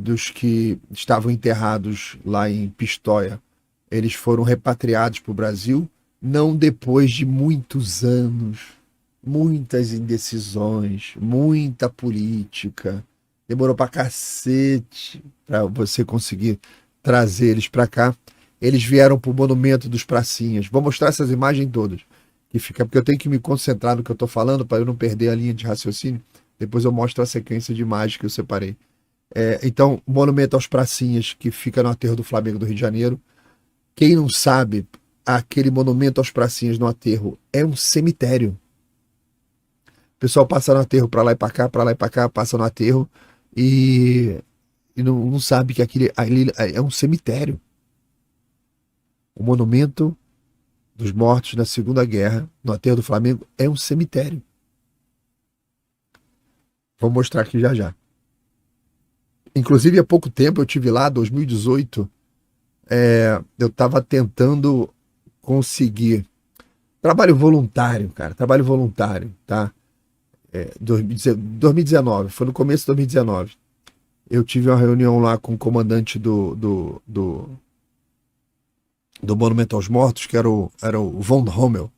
dos que estavam enterrados lá em Pistoia, eles foram repatriados para o Brasil, não depois de muitos anos, muitas indecisões, muita política. Demorou pra cacete para você conseguir trazer eles para cá. Eles vieram pro Monumento dos Pracinhas. Vou mostrar essas imagens todas, porque eu tenho que me concentrar no que eu tô falando para eu não perder a linha de raciocínio. Depois eu mostro a sequência de imagens que eu separei. Então, o Monumento aos Pracinhas, que fica no aterro do Flamengo do Rio de Janeiro. Quem não sabe, aquele Monumento aos Pracinhas no aterro é um cemitério. O pessoal passa no aterro para lá e para cá, passa no aterro e não sabe que ali é um cemitério. O Monumento dos Mortos na Segunda Guerra, no aterro do Flamengo, é um cemitério. Vou mostrar aqui já já. Inclusive, há pouco tempo eu tive lá, 2018, eu estava tentando conseguir trabalho voluntário, tá? 2019, foi no começo de 2019. Eu tive uma reunião lá com o comandante do Monumento aos Mortos, que era o Von Rommel.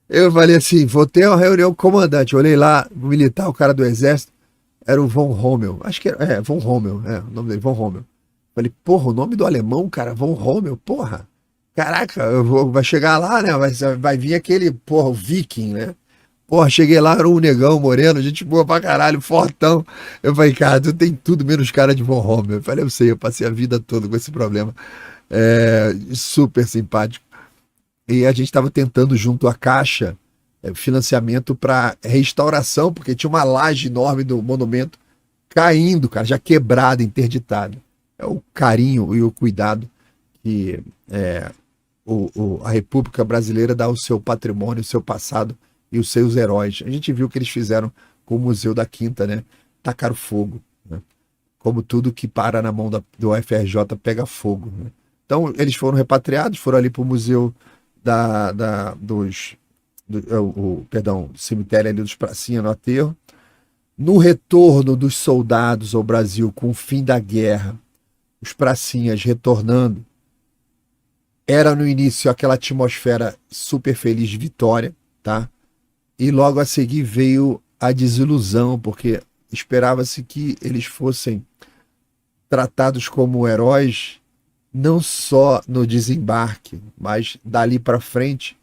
Eu falei assim, vou ter uma reunião com o comandante. Eu olhei lá, o militar, o cara do exército. Era o Von Rommel. Acho que era, Von Rommel, o nome dele, Von Rommel. Falei, porra, o nome do alemão, cara, Von Rommel, porra. Caraca, vai chegar lá, né? Vai vir aquele, porra, o Viking, né? Porra, cheguei lá, era um negão moreno, gente boa pra caralho, fortão. Eu falei, cara, tu tem tudo menos cara de Von Rommel. Eu falei, eu sei, eu passei a vida toda com esse problema. Super simpático. E a gente estava tentando, junto à Caixa, financiamento para restauração, porque tinha uma laje enorme do monumento caindo, cara, já quebrada, interditada. É o carinho e o cuidado que a República Brasileira dá ao seu patrimônio, ao seu passado e os seus heróis. A gente viu o que eles fizeram com o Museu da Quinta, né? Tacaram fogo, né? Como tudo que para na mão do UFRJ pega fogo, né? Então, eles foram repatriados, foram ali para o Museu do cemitério ali dos Pracinha, no aterro. No retorno dos soldados ao Brasil com o fim da guerra, os pracinhas retornando, era no início aquela atmosfera super feliz de vitória, tá? E logo a seguir veio a desilusão, porque esperava-se que eles fossem tratados como heróis, não só no desembarque, mas dali para frente,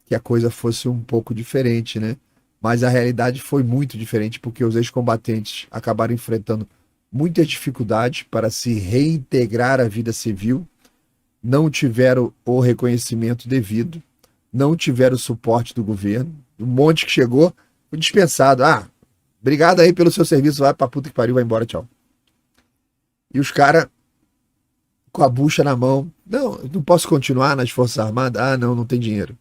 que a coisa fosse um pouco diferente, né? Mas a realidade foi muito diferente, porque os ex-combatentes acabaram enfrentando muitas dificuldades para se reintegrar à vida civil, não tiveram o reconhecimento devido, não tiveram o suporte do governo, um monte que chegou, foi dispensado. Ah, obrigado aí pelo seu serviço, vai pra puta que pariu, vai embora, tchau. E os caras com a bucha na mão, não posso continuar nas Forças Armadas? Ah, não tem dinheiro.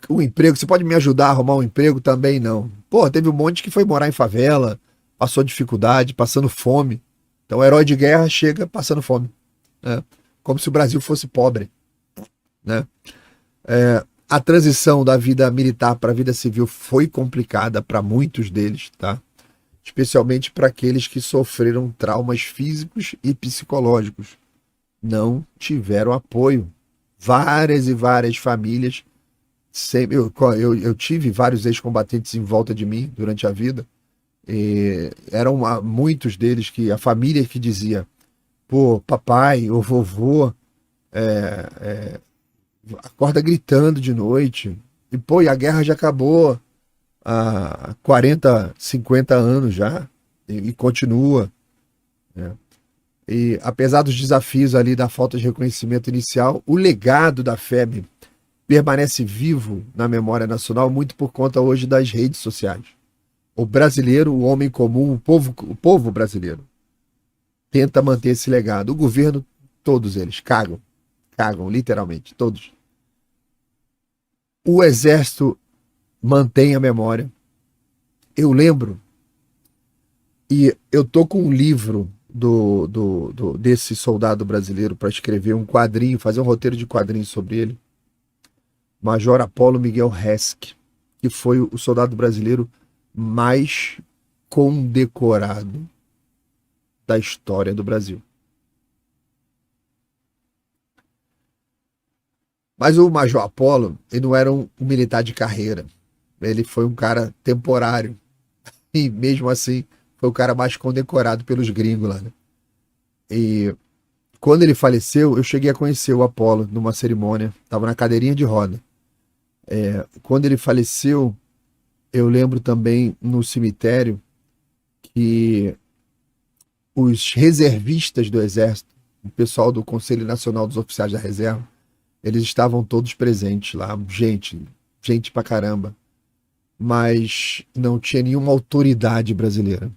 O emprego, você pode me ajudar a arrumar um emprego? Também não. Pô, teve um monte que foi morar em favela, passou dificuldade, passando fome. Então o herói de guerra chega passando fome, né? Como se o Brasil fosse pobre, né? A transição da vida militar para a vida civil foi complicada para muitos deles, tá? Especialmente para aqueles que sofreram traumas físicos e psicológicos. Não tiveram apoio. Várias e várias famílias. Eu tive vários ex-combatentes em volta de mim durante a vida. E eram muitos deles que a família que dizia: pô, papai ou vovô acorda gritando de noite. E pô, e a guerra já acabou há 40, 50 anos já. E continua, né? E apesar dos desafios ali da falta de reconhecimento inicial, o legado da FEB permanece vivo na memória nacional muito por conta hoje das redes sociais. O brasileiro, o homem comum, o povo brasileiro tenta manter esse legado. O governo, todos eles cagam, literalmente, todos. O exército mantém a memória. Eu lembro, e eu tô com um livro desse soldado brasileiro para escrever um quadrinho, fazer um roteiro de quadrinho sobre ele. Major Apolo Miguel Resk, que foi o soldado brasileiro mais condecorado da história do Brasil. Mas o Major Apolo, ele não era um militar de carreira. Ele foi um cara temporário. E mesmo assim, foi o cara mais condecorado pelos gringos lá, né? E quando ele faleceu, eu cheguei a conhecer o Apolo numa cerimônia. Estava na cadeirinha de roda. Quando ele faleceu, eu lembro também no cemitério que os reservistas do Exército, o pessoal do Conselho Nacional dos Oficiais da Reserva, eles estavam todos presentes lá, gente pra caramba, mas não tinha nenhuma autoridade brasileira.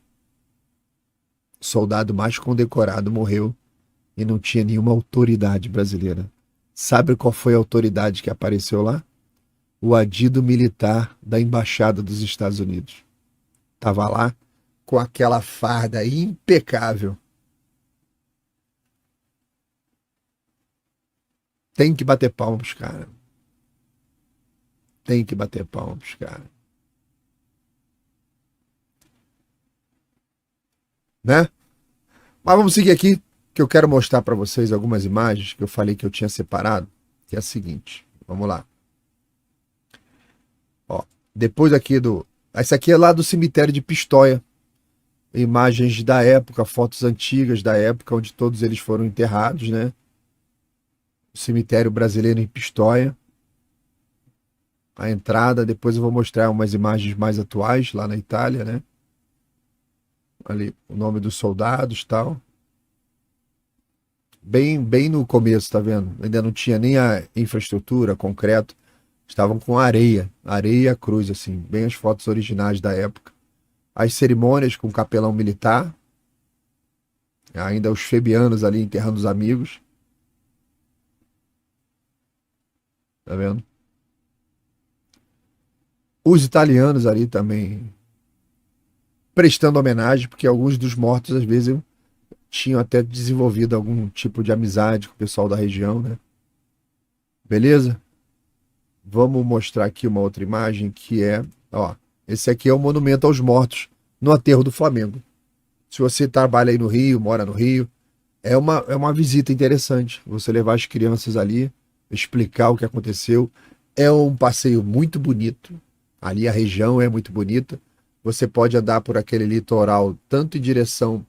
O soldado mais condecorado morreu e não tinha nenhuma autoridade brasileira. Sabe qual foi a autoridade que apareceu lá? O adido militar da Embaixada dos Estados Unidos. Estava lá com aquela farda impecável. Tem que bater palmas, cara. Tem que bater palmas, cara. Né? Mas vamos seguir aqui, que eu quero mostrar para vocês algumas imagens que eu falei que eu tinha separado, que é a seguinte. Vamos lá. Ó, depois aqui Esse aqui é lá do cemitério de Pistoia. Imagens da época, fotos antigas da época, onde todos eles foram enterrados, né? O cemitério brasileiro em Pistoia. A entrada, depois eu vou mostrar umas imagens mais atuais lá na Itália, né? Ali, o nome dos soldados e tal. Bem no começo, tá vendo? Ainda não tinha nem a infraestrutura, concreto. Estavam com areia e a cruz, assim. Bem as fotos originais da época. As cerimônias com o capelão militar. Ainda os febianos ali enterrando os amigos. Tá vendo? Os italianos ali também prestando homenagem, porque alguns dos mortos às vezes tinham até desenvolvido algum tipo de amizade com o pessoal da região, né? Beleza? Vamos mostrar aqui uma outra imagem que é, ó, esse aqui é o monumento aos mortos no aterro do Flamengo. Se você trabalha aí no Rio, mora no Rio, é uma visita interessante. Você levar as crianças ali, explicar o que aconteceu. É um passeio muito bonito. Ali a região é muito bonita. Você pode andar por aquele litoral tanto em direção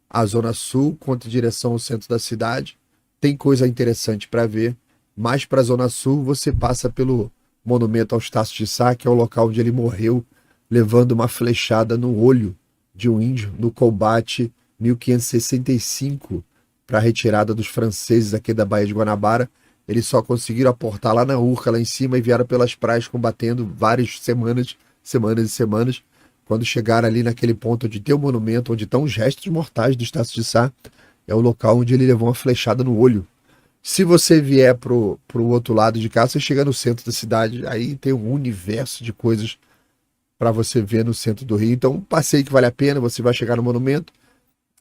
à Zona Sul quanto em direção ao centro da cidade. Tem coisa interessante para ver. Mais para a Zona Sul, você passa pelo monumento aos Tasso de Sá, que é o local onde ele morreu, levando uma flechada no olho de um índio no combate 1565 para a retirada dos franceses aqui da Baía de Guanabara. Eles só conseguiram aportar lá na Urca, lá em cima, e vieram pelas praias combatendo várias semanas e semanas. Quando chegaram ali naquele ponto onde tem o monumento, onde estão os restos mortais do Tasso de Sá, é o local onde ele levou uma flechada no olho. Se você vier pro outro lado de cá, você chega no centro da cidade, aí tem um universo de coisas para você ver no centro do Rio. Então, um passeio que vale a pena, você vai chegar no monumento,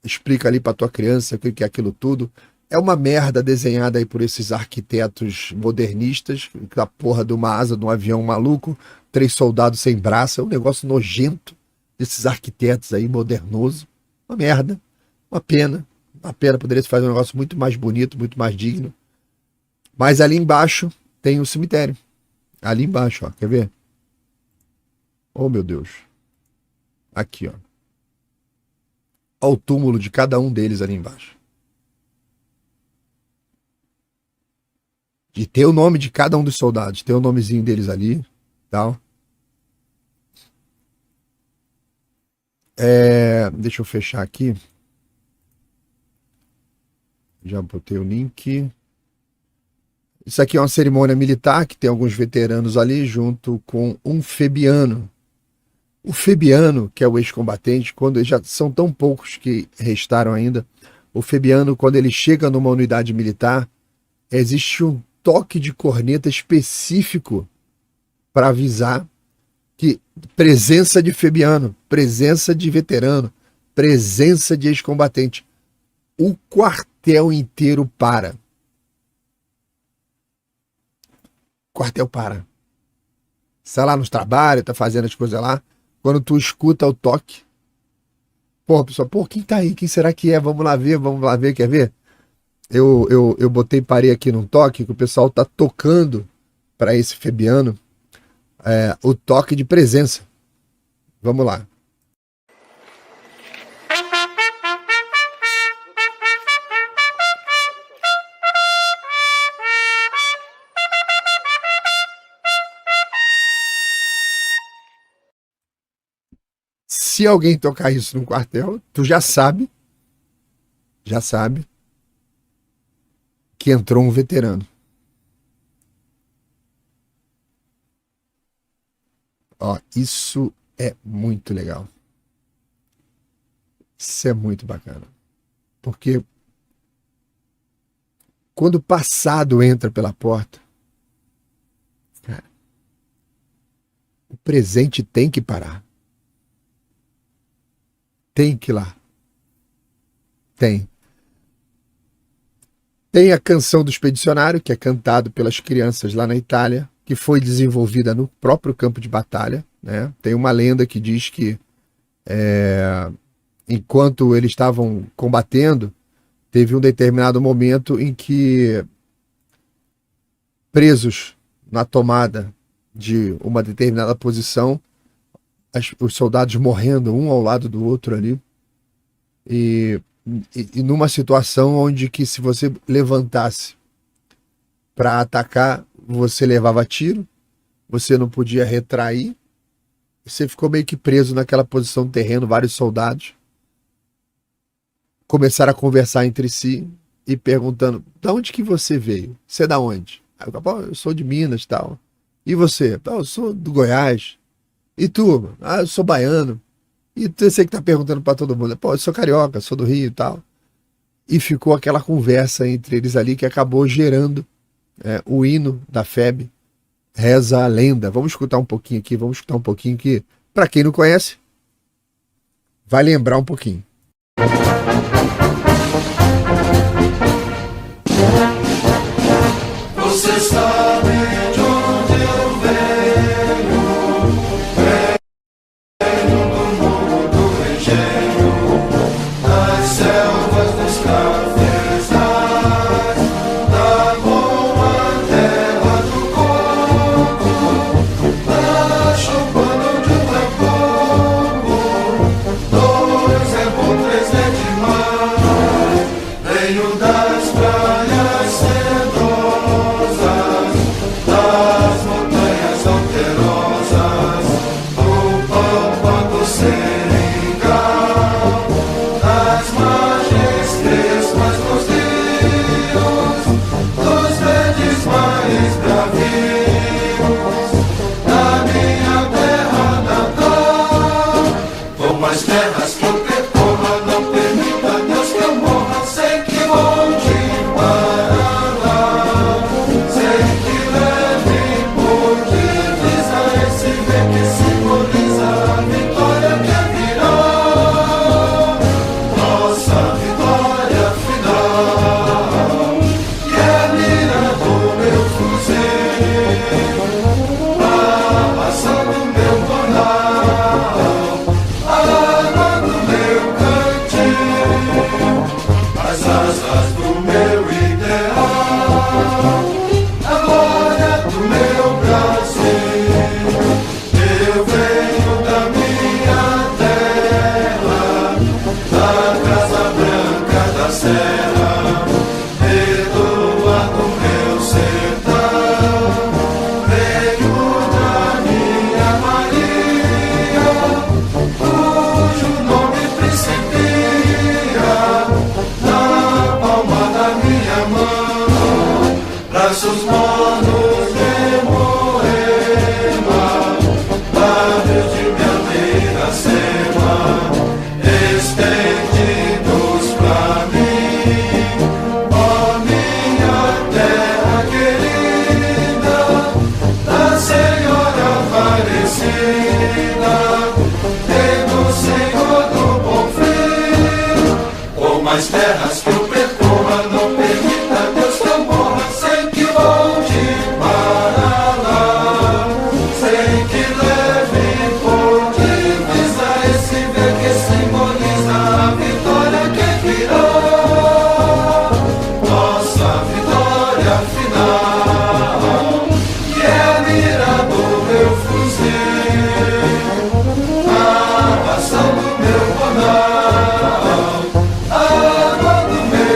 explica ali para tua criança o que é aquilo tudo. É uma merda desenhada aí por esses arquitetos modernistas, a porra de uma asa de um avião maluco, 3 soldados sem braço, é um negócio nojento desses arquitetos aí, modernoso. Uma merda, uma pena. Uma pena, poderia se fazer um negócio muito mais bonito, muito mais digno. Mas ali embaixo tem o cemitério. Ali embaixo, ó, quer ver? Oh, meu Deus. Aqui, ó. Olha o túmulo de cada um deles ali embaixo. De ter o nome de cada um dos soldados, ter o nomezinho deles ali, tal. Deixa eu fechar aqui. Já botei o link. Isso aqui é uma cerimônia militar que tem alguns veteranos ali junto com um febiano. O febiano, que é o ex-combatente, quando já são tão poucos que restaram ainda, o febiano, quando ele chega numa unidade militar, existe um toque de corneta específico para avisar que presença de febiano, presença de veterano, presença de ex-combatente. O quartel inteiro para. O quartel para. Você tá lá nos trabalhos, tá fazendo as coisas lá. Quando tu escuta o toque, pô, pessoal, pô, quem tá aí? Quem será que é? Vamos lá ver, quer ver? Eu botei, parei aqui num toque que o pessoal tá tocando para esse febiano o toque de presença. Vamos lá. Se alguém tocar isso num quartel, tu já sabe que entrou um veterano. Ó, isso é muito legal. Isso é muito bacana. Porque quando o passado entra pela porta, cara, o presente tem que parar. Tem que ir lá. Tem. Tem a canção do expedicionário, que é cantado pelas crianças lá na Itália, que foi desenvolvida no próprio campo de batalha, né? Tem uma lenda que diz que enquanto eles estavam combatendo, teve um determinado momento em que, presos na tomada de uma determinada posição, os soldados morrendo um ao lado do outro ali, e numa situação onde que se você levantasse para atacar, você levava tiro, você não podia retrair, você ficou meio que preso naquela posição de terreno. Vários soldados começaram a conversar entre si e perguntando: da onde que você veio? Você é da onde? Aí eu falei: eu sou de Minas e tal. E você? Eu sou do Goiás. E tu? Eu sou baiano. E você que tá perguntando para todo mundo: eu sou carioca, sou do Rio e tal. E ficou aquela conversa entre eles ali que acabou gerando o hino da FEB, Reza a Lenda. Vamos escutar um pouquinho aqui, que, para quem não conhece, vai lembrar um pouquinho. Você sabe de onde eu venho, venho do mundo do engenho, das selvas dos cafezais, da boa terra do coco, da chupando de um é pouco, dois é bom, três é demais. Venho das praias sedosas, das montanhas alterosas, do pampa do seringal, das margens crespas dos rios, dos verdes mares bravios, da minha terra natal. Por mais terras que eu percorra, não permita Deus que eu morra sem que volte para lá, sem que leve por divisa esse ver que simboliza a vitória que virá, nossa vitória final, que é a mira do meu fuzil, a maçã do meu jornal, a água do meu cantil, as asas do meu ideal, a glória do meu Brasil. Eu venho da minha terra, da Casa Branca da Serra, e do ar do meu sertão. Venho da minha Maria, cujo nome principia na palma da minha mão. Braços mornos de Moema, lábios de mel e Iracema, estendidos pra mim. Ó minha terra querida, da Senhora Aparecida, e do Senhor do Bom Fim. Por mais terras que eu percorra, não permita Deus que eu morra sem que volte para lá, sem que leve por divisa esse ver que simboliza a vitória que virá, nossa vitória final, que é a mira do meu fuzil, a ação do meu jornal, a água do meu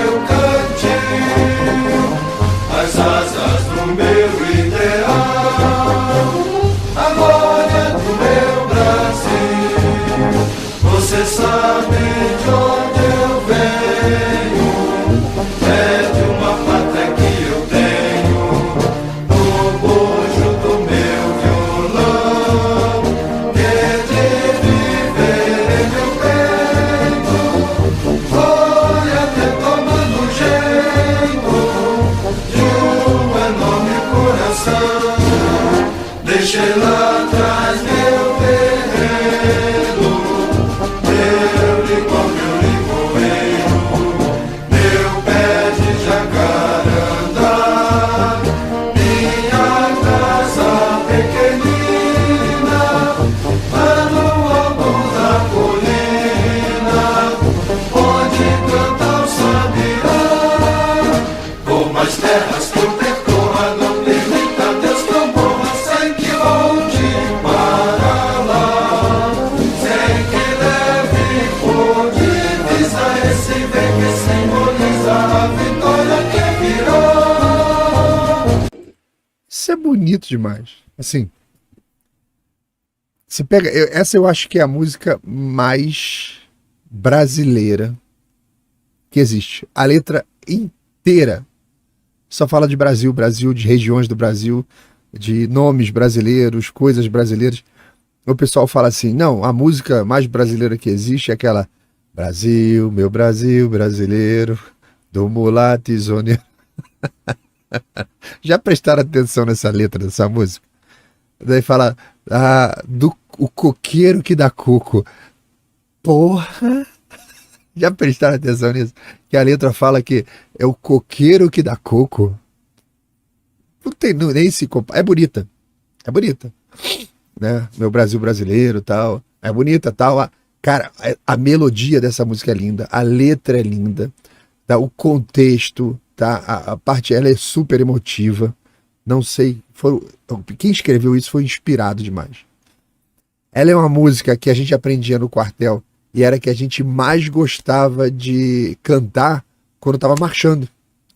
bonito demais. Assim, você pega, essa eu acho que é a música mais brasileira que existe. A letra inteira só fala de Brasil, Brasil, de regiões do Brasil, de nomes brasileiros, coisas brasileiras. O pessoal fala assim, não, a música mais brasileira que existe é aquela Brasil, meu Brasil brasileiro, do mulato e zoneiro. Já prestaram atenção nessa letra dessa música? Daí fala, o coqueiro que dá coco. Porra! Já prestaram atenção nisso? Que a letra fala que é o coqueiro que dá coco. Não tem nem se compara. É bonita. É bonita. Né? Meu Brasil brasileiro, tal. É bonita, tal. Cara, a melodia dessa música é linda. A letra é linda. Tá? O contexto, tá? A parte, ela é super emotiva. Não sei. Quem escreveu isso foi inspirado demais. Ela é uma música que a gente aprendia no quartel. E era que a gente mais gostava de cantar quando estava marchando.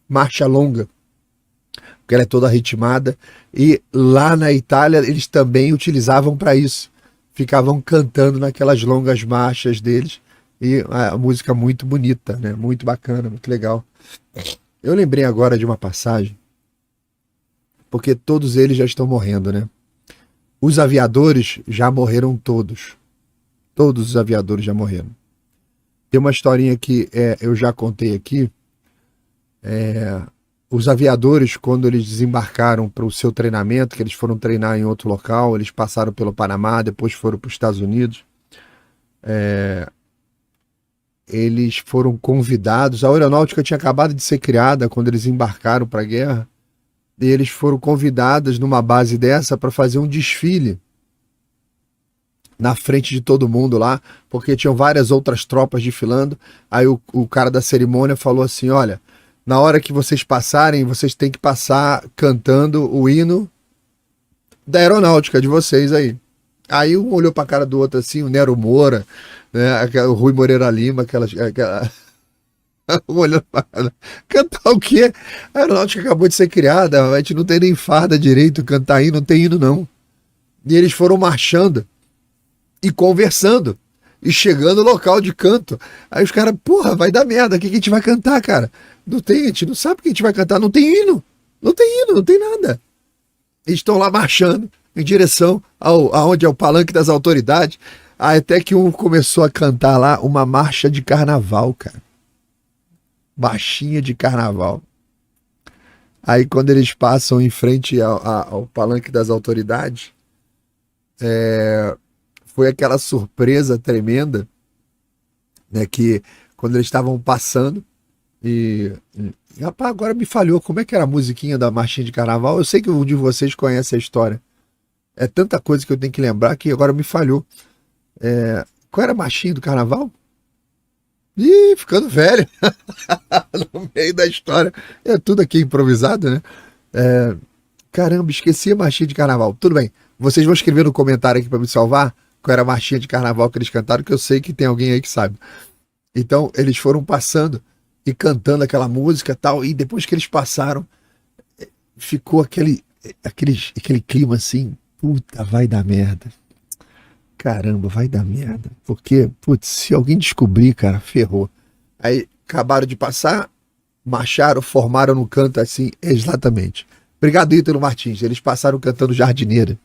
Marcha longa. Porque ela é toda ritmada. E lá na Itália eles também utilizavam para isso. Ficavam cantando naquelas longas marchas deles. E a música muito bonita, né? Muito bacana, muito legal. Eu lembrei agora de uma passagem. Porque todos eles já estão morrendo, né? Os aviadores já morreram todos. Todos os aviadores já morreram. Tem uma historinha que eu já contei aqui. Os aviadores, quando eles desembarcaram para o seu treinamento, que eles foram treinar em outro local, eles passaram pelo Panamá, depois foram para os Estados Unidos. Eles foram convidados. A aeronáutica tinha acabado de ser criada quando eles embarcaram para a guerra. E eles foram convidados numa base dessa para fazer um desfile na frente de todo mundo lá, porque tinham várias outras tropas desfilando. Aí o cara da cerimônia falou assim, olha, na hora que vocês passarem, vocês têm que passar cantando o hino da aeronáutica de vocês aí. Aí um olhou pra cara do outro assim, o Nero Moura, né, o Rui Moreira Lima, aquela... olhando pra cara. Cantar o quê? A aeronáutica acabou de ser criada, a gente não tem nem farda direito, cantar hino, não tem hino não. E eles foram marchando e conversando, e chegando no local de canto. Aí os caras, porra, vai dar merda, o que a gente vai cantar, cara? Não tem, a gente não sabe o que a gente vai cantar, não tem hino, não tem nada. Eles estão lá marchando, em direção aonde é o palanque das autoridades, até que um começou a cantar lá uma marcha de carnaval, cara. Marchinha de carnaval. Aí quando eles passam em frente ao palanque das autoridades, foi aquela surpresa tremenda, né, que quando eles estavam passando rapaz, agora me falhou, como é que era a musiquinha da marchinha de carnaval? Eu sei que um de vocês conhece a história. É tanta coisa que eu tenho que lembrar que agora me falhou. Qual era a marchinha do carnaval? Ih, ficando velho. No meio da história. É tudo aqui improvisado, né? Caramba, esqueci a marchinha de carnaval. Tudo bem, vocês vão escrever no comentário aqui para me salvar qual era a marchinha de carnaval que eles cantaram, que eu sei que tem alguém aí que sabe. Então, eles foram passando e cantando aquela música e tal, e depois que eles passaram, ficou aquele clima assim, puta, vai dar merda. Caramba, vai dar merda. Porque, putz, se alguém descobrir, cara, ferrou. Aí, acabaram de passar, marcharam, formaram no canto assim, exatamente. Obrigado, Ítalo Martins. Eles passaram cantando Jardineira.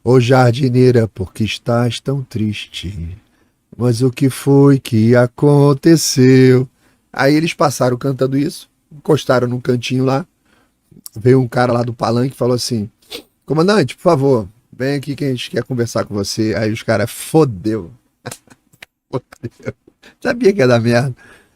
Ô jardineira, por que estás tão triste? Mas o que foi que aconteceu? Aí eles passaram cantando isso, encostaram num cantinho lá, veio um cara lá do palanque e falou assim, comandante, por favor, vem aqui que a gente quer conversar com você. Aí os caras, fodeu. Fodeu. Sabia que ia dar merda.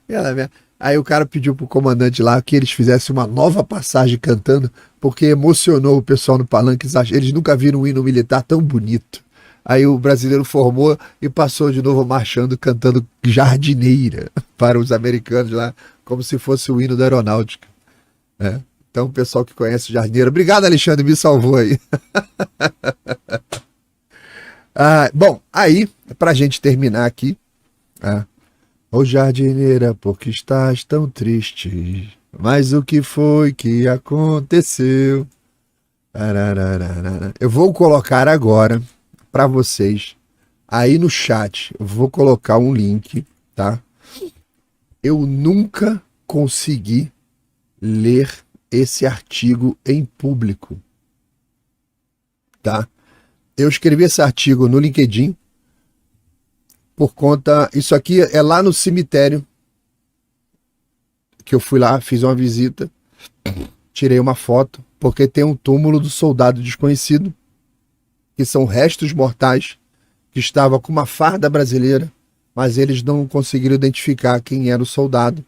Ia dar merda. Aí o cara pediu pro comandante lá que eles fizessem uma nova passagem cantando, porque emocionou o pessoal no palanque. Eles nunca viram um hino militar tão bonito. Aí o brasileiro formou e passou de novo marchando, cantando Jardineira para os americanos lá, como se fosse o hino da aeronáutica. Então o pessoal que conhece Jardineira, obrigado, Alexandre, me salvou aí. Bom, aí, pra gente terminar aqui, ô jardineira, por que estás tão triste? Mas o que foi que aconteceu? Eu vou colocar agora para vocês aí no chat. Eu vou colocar um link, tá? Eu nunca consegui ler esse artigo em público, tá? Eu escrevi esse artigo no LinkedIn por conta... Isso aqui é lá no cemitério que eu fui lá, fiz uma visita, tirei uma foto, porque tem um túmulo do soldado desconhecido, que são restos mortais, que estava com uma farda brasileira, mas eles não conseguiram identificar quem era o soldado.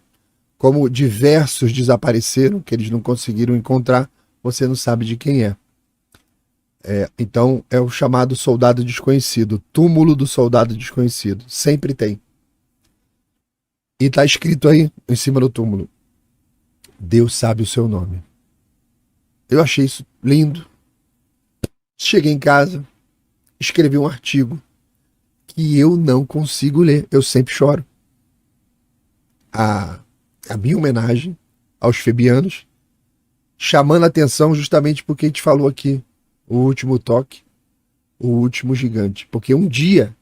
Como diversos desapareceram, que eles não conseguiram encontrar, você não sabe de quem é. Então é o chamado soldado desconhecido, túmulo do soldado desconhecido, sempre tem. E está escrito aí, em cima do túmulo, Deus sabe o seu nome. Eu achei isso lindo. Cheguei em casa, escrevi um artigo que eu não consigo ler. Eu sempre choro. A minha homenagem aos febianos, chamando a atenção justamente porque a gente falou aqui, o último toque, o último gigante. Porque um dia,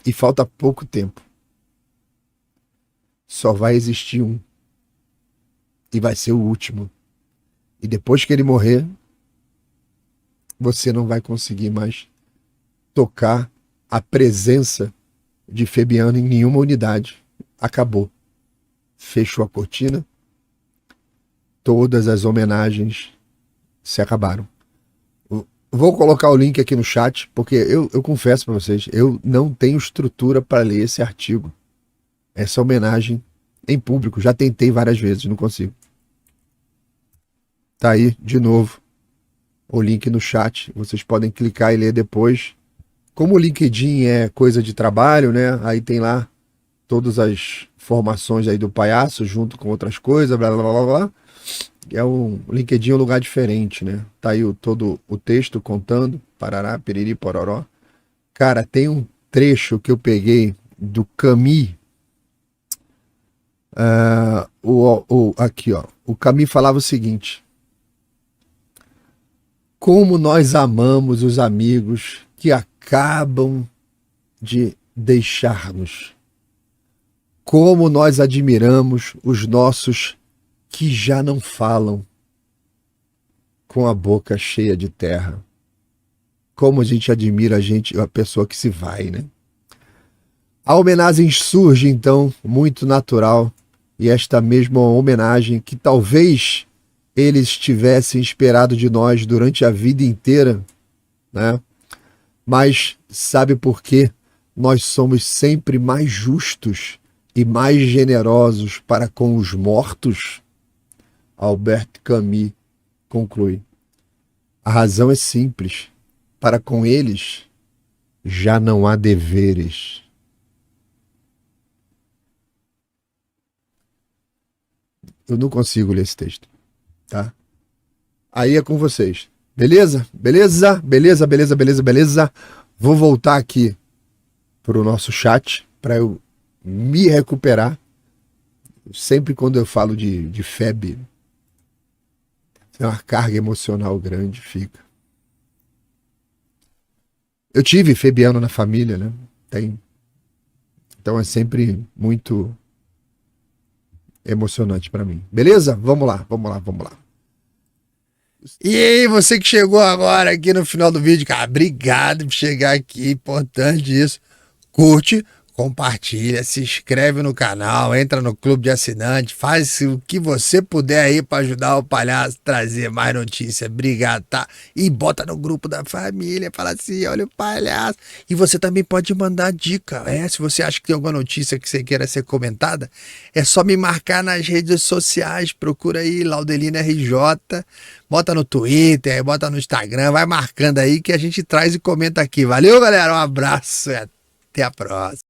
e falta pouco tempo, só vai existir um. E vai ser o último. E depois que ele morrer, você não vai conseguir mais tocar a presença de Febiano em nenhuma unidade. Acabou. Fechou a cortina. Todas as homenagens se acabaram. Vou colocar o link aqui no chat, porque eu confesso para vocês, eu não tenho estrutura para ler esse artigo. Essa homenagem em público. Já tentei várias vezes, não consigo. Tá aí, de novo, o link no chat. Vocês podem clicar e ler depois. Como o LinkedIn é coisa de trabalho, né? Aí tem lá todas as formações aí do palhaço, junto com outras coisas, blá, blá, blá, blá. O LinkedIn é um lugar diferente, né? Tá aí todo o texto contando, parará, piriri, pororó. Cara, tem um trecho que eu peguei do Camus. Aqui, ó. O Camus falava o seguinte: como nós amamos os amigos que acabam de deixar-nos. Como nós admiramos os nossos que já não falam, com a boca cheia de terra. Como a gente admira a pessoa que se vai, né? A homenagem surge, então, muito natural, e esta mesma homenagem que talvez eles tivessem esperado de nós durante a vida inteira, né? Mas sabe por quê? Nós somos sempre mais justos e mais generosos para com os mortos? Albert Camus conclui. A razão é simples. Para com eles já não há deveres. Eu não consigo ler esse texto, tá? Aí é com vocês. Beleza? Beleza? Beleza, beleza, beleza, beleza. Vou voltar aqui pro nosso chat para eu me recuperar. Sempre quando eu falo de febre, tem uma carga emocional grande, fica. Eu tive febiano na família, né? Tem. Então é sempre muito emocionante para mim. Beleza? Vamos lá, vamos lá, vamos lá. E aí, você que chegou agora aqui no final do vídeo, cara, obrigado por chegar aqui, importante isso. Curte, compartilha, se inscreve no canal, entra no clube de assinantes, faz o que você puder aí para ajudar o palhaço a trazer mais notícia. Obrigado, tá? E bota no grupo da família, fala assim, olha o palhaço. E você também pode mandar dica, se você acha que tem alguma notícia que você queira ser comentada, é só me marcar nas redes sociais, procura aí Laudelino RJ, bota no Twitter, bota no Instagram, vai marcando aí que a gente traz e comenta aqui. Valeu, galera, um abraço e até a próxima.